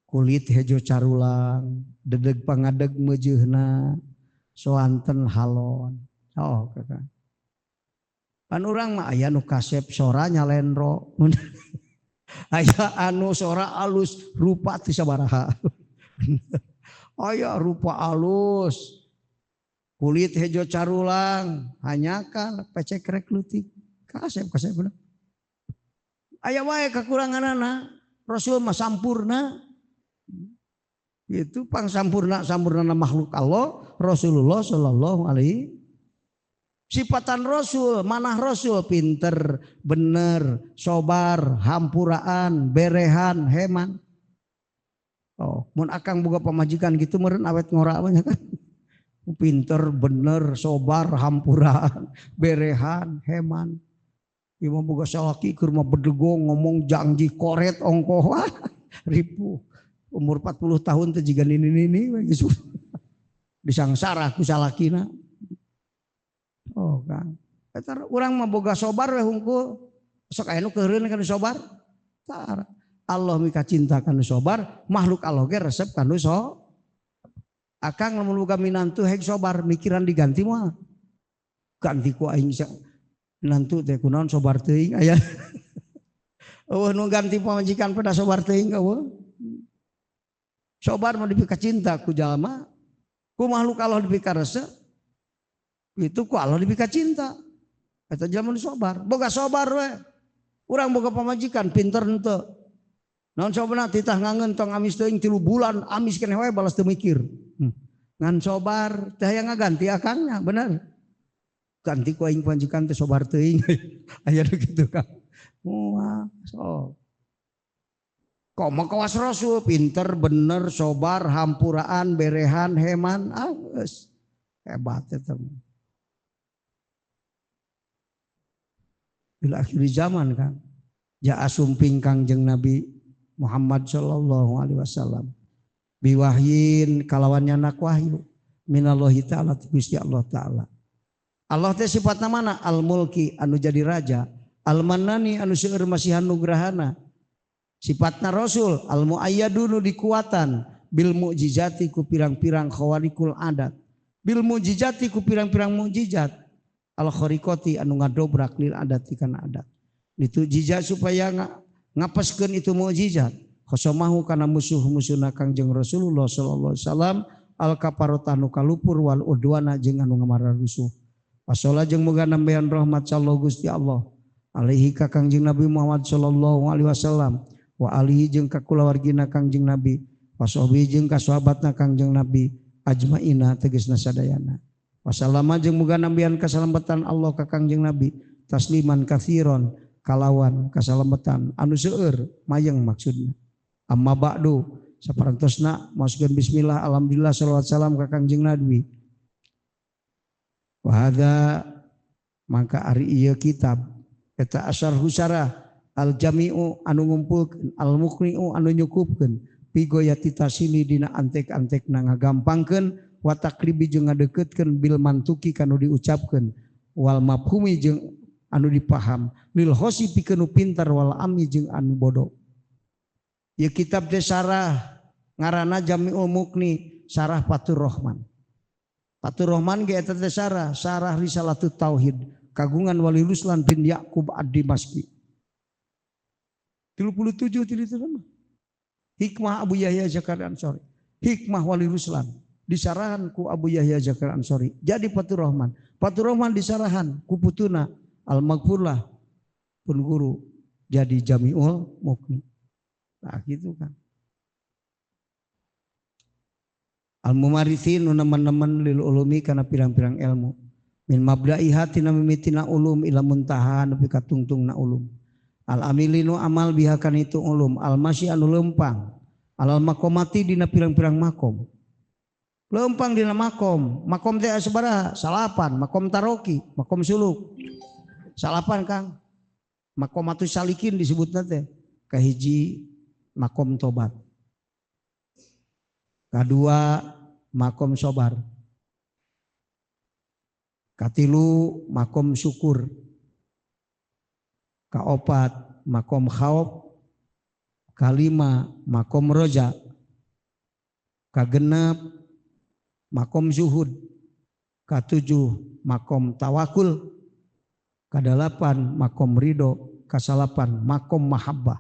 [SPEAKER 2] kulit hejo carulang dedeg pangadeg mejeuna soanten halon. Oh kakak. Kan urang mah aya nu kasep sora nyalenro. Aya anu sora alus rupa teu sabaraha. Aya rupa alus. Kulit hejo carulang hanyakan pecek rek leutik. Kasep bener. Aya wae kakuranganana. Rasul mah sampurna. Itu pang sampurna makhluk Allah Rasulullah sallallahu alaihi. Sifatan Rasul, manah Rasul pinter, bener, sobar, hampuraan, berehan, heman. Oh, mun akang boga pamajikan gitu meureun awet ngora banyak kan. Pinter, bener, sobar, hampuraan, berehan, heman. Ieu mah boga salaki keur mah bedegong ngomong janji koret ongkoh ripuh. Umur 40 tahun teh jiga nini geus disangsara ku salakina. Oh kan. Eta urang mah boga sobar we hungkul. Sok aya nu keureun kana sobar. Tara. Allah mika cinta kana sobar, makhluk Allah ge resep kana akang lamun boga minantu heg sobar mikiran diganti mah. Ganti ku aing minantu teh kunaon sobar teuing aya. Eueuh nu ganti pamajikan pada sobar teuing eueuh. Sobar mah dipika cinta ku jalma, ku makhluk Allah dipika resep. Itu ku Allah dipika cinta. Eta jalma nu sobar, boga sobar we. Urang boga pamajikan pinter henteu. Naon sobana titah ngangeun tong amis teuing 3 bulan, amis keneh wae balas teu mikir. Ngan sobar teh aya ngaganti akangnya, bener. Ganti ku aing pamajikan teh sobar teuing. Aya nu kitu kan. Moal so. Koma kawas Rasul pinter, bener, sobar, hampuraan, berehan, heman, geus hebat eta. Bila akhir zaman kan, ja asumping Kangjeng Nabi Muhammad sallallahu alaihi wasallam biwahyin kalawan nyanak wahyu minallahi taala Gusti Allah taala. Allah teh sifatna mana? Al-Mulki anu jadi raja, Al-Mannani anu seueur masihan nugrahana. Sifatna Rasul al-muayyadunu dikuatan bil mukjizati ku pirang-pirang khawarikul adat bil mukjizati ku pirang-pirang mukjizat al khariqati anu ngadobrak lil adat kana adat itu jizat supaya ngapaskeun itu mukjizat khosamahu kana musuh-musuhna Kangjeng Rasulullah sallallahu alaihi wasallam al kafarata nu kalupur wal udwana jeung anu ngamarah rusuh wasalla jeung muga nambehan rahmat sallallahu Gusti Allah alaihi ka Kangjeng Nabi Muhammad sallallahu alaihi wasallam wa alihi jeung ka kulawargina Kangjeng Nabi wasahbi jeung ka sahabatna Kangjeng Nabi ajmaina tegasna sadayana wasallama jeung muga nambihan kasalamatan Allah ka Kangjeng Nabi tasliman katsiron kalawan kasalamatan anu seueur mayeng maksudna amma ba'du saparantosna maoskeun bismillah alhamdulillah shalawat salam ka Kangjeng Nabi wa hadza mangka ari ieu kitab eta asyarhu syarah al-jami'u anu ngumpulkeun al-muqni'u anu nyukupkeun pigoyati tasili dina antek-antekna ngagampangkeun wa takribi jeung ngadeukeutkeun bil mantuki kanu diucapkeun wal mafhumi jeung anu dipaham lil khosi pikeun pintar wal ami jeung anu bodoh. Ieu kitab teh sarah ngaranna Jami'ul Muqni sarah Fatur Rahman. Fatur Rahman ge eta teh sarah Risalatut Tauhid kagungan Wali Ruslan bin Yaqub ad-Dimashqi. 37 itu mah. Hikmah Abu Yahya Zakaria Ansori. Hikmah Wali Ruslan disarahan ku Abu Yahya Zakaria Ansori. Jadi Fatur Rahman. Fatur Rahman disarahan ku putuna Al-Maghfurlah pun guru jadi Jami'ul Muqni. Nah gitu kan. Al-Mumarithin nemen-nemen lil ulumi kana pirang-pirang ilmu. Min mabda'iha tina mimitina ulum ila muntaha nepi ka tungtungna ulum. Al-amilinu amal bihakan itu ulum al-masyi anu lempang alal makomati dina pirang-pirang makom lempang dina makom teh sabaraha salapan makom taroki makom suluk salapan Kang Makomatus salikin disebutna teh kahiji makom tobat, kadua makom sobar, katilu makom syukur, kaopat makom khauf, kalima makom roja, kagenep makom zuhud, katujuh makom tawakul, kadalapan makom ridho, kasalapan makom mahabbah.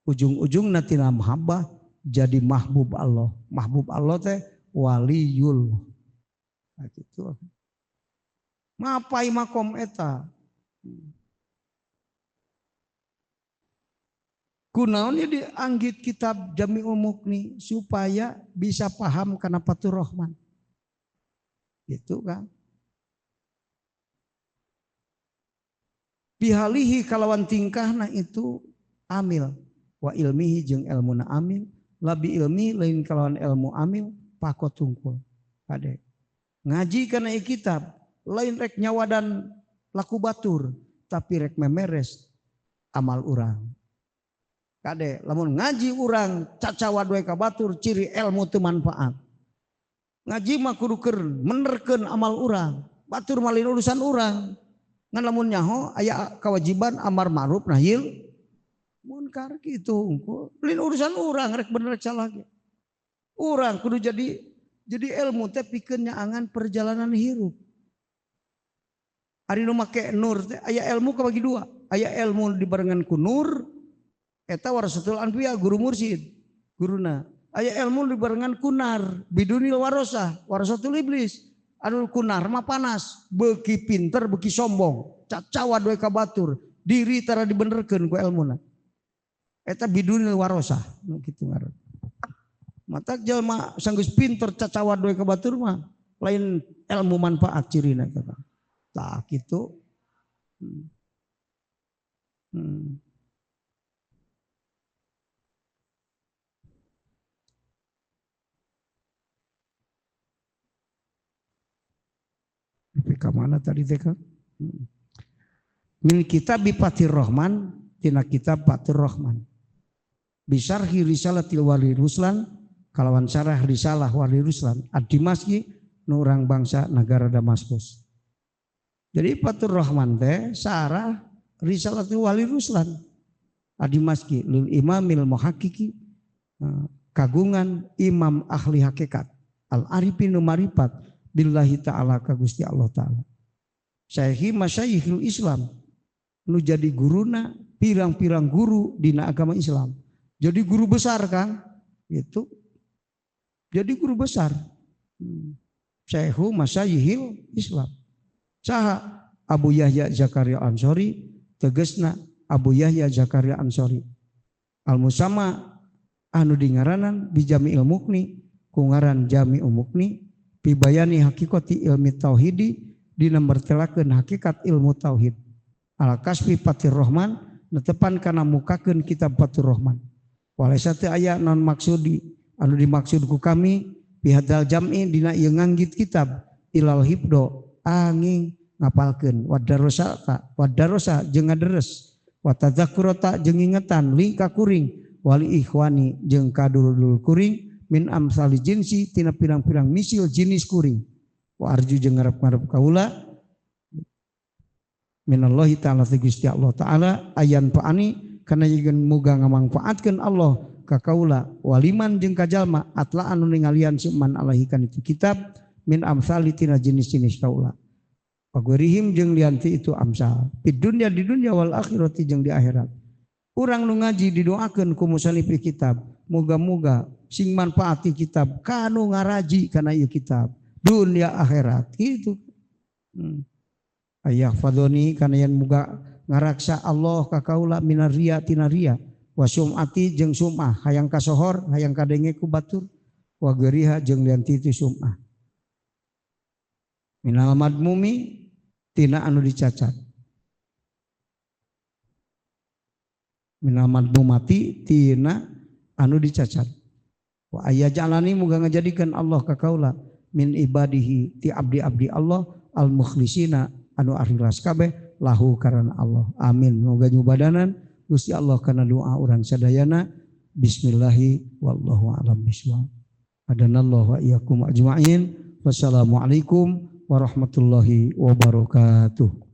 [SPEAKER 2] Ujung-ujungna tina mahabbah jadi mahbub Allah. Mahbub Allah teh waliyul. Nah, gitu. Mapai makom eta. Kunaonnya dianggit kitab Jami'ul Mughni supaya bisa paham kana Fathur Rahman. Gitu kan. Bihalihi kalawan tingkahna itu amil wa ilmihi jeung ilmuna amil, labi ilmi lain kalawan ilmu amil pakot tungkul. Kade ngaji kana kitab lain rek nyawa dan laku batur tapi rek memeres amal urang. Kade lamun ngaji urang cacawa doe ka batur ciri ilmu teu manfaat. Ngaji mah kudu keur menerkeun amal urang. Batur mah lain urusan urang. Ngan lamun nyaho aya kewajiban amar ma'ruf nahil munkar kitu. Lain urusan urang rek bener rek salah ge. Urang kudu jadi ilmu teh pikeun nyaangan perjalanan hirup. Ari nu make nur teh aya ilmu kabagi dua. Aya ilmu dibarengan ku nur eta warasatul anbiya guru mursyid guruna. Aya ilmu dibarengan kunar bidunil warosah warasatul iblis. Anu kunar mah panas, beuki pinter, beuki sombong, cacawa doe ka batur, diri tara dibenerkeun ku ilmuna. Eta bidunil warosah, kitu ngaran. Matak jalma sanggeus pinter cacawa doe ka batur mah lain ilmu manfaat cirina kata. Tah kitu. Ke mana tadi teh kan? Min kitab Fathur Rahman tina kitab Fathur Rahman. Bisarhi risalatil wali ruslan kalawan syarah risalah wali ruslan ad-Dimaski nu urang bangsa negara Damaskus. Jadi Fathur Rahman teh syarah risalatil wali ruslan ad-Dimaski lil imamil muhaqqiqi kagungan imam ahli hakikat al-arifin marifat billahi ta'ala ka Gusti Allah ta'ala. Syaihi masyayikhul Islam nu jadi guruna pirang-pirang guru dina agama Islam. Jadi guru besar kan? Itu. Jadi guru besar. Syaihu masyayikhul Islam. Saha Abu Yahya Zakaria Ansori tegesna Abu Yahya Zakaria Ansori. Al-Musamma anu dingaranan bi Jami'ul Mughni ku ngaran Jami'ul Mughni pibayani hakikati ilmi tauhidi dina mertelakeun hakikat ilmu tauhid. Al kasfi Fathur Rahman netepan kana mukakeun kitab Fathur Rahman. Walaysa teu aya non maksudi anu dimaksud ku kami bihadzal jam'i dina ieu nganggit kitab ilal hibdo angin ngapalkeun wadarosa jeung ngaderes wa tadzakurata jeung ingetan li ka kuring wali ikhwani jeung kadulul kuring min amsali jinsi tina pirang-pirang misil jenis kuring wa arju jeung ngarep-ngarep kaula minallahi ta'ala Gusti Allah ta'ala ayan fa'ani kana jeung muga ngamangfaatkeun Allah ka kaula waliman jeung ka jalma atla anu ningalian suman alaihi kana itu kitab min amsali tina jenis-jenis kaula pagurihim jeung lianti itu amsal di dunya wal akhirati jeung di akhirat. Urang nu ngaji didoakeun ku musannif kitab muga-muga sing manfaati kitab kanu ngaraji kana ieu kitab dunia akhirat gitu. Ayah fadoni kana yen muga ngaraksa Allah ka kaula minar riya tina riya wa sum'ati jeung sum'ah hayang kasohor hayang kadenge ku batur wa geuriha jeung lianti itu sum'ah minal madmumi tina anu dicacat minal madmumati tina anu dicacat. Wa ayajalani muga ngajadikeun Allah ka kaula min ibadihi ti abdi-abdi Allah al mukhlisina anu ikhlas kabeh lahu karena Allah. Amin. Moga nyubadanan Gusti Allah karena doa orang sadayana. Bismillahi wallahu a'lam bishawab. Adanallahu wa iyyakum ajma'in. Wassalamualaikum warahmatullahi wabarakatuh.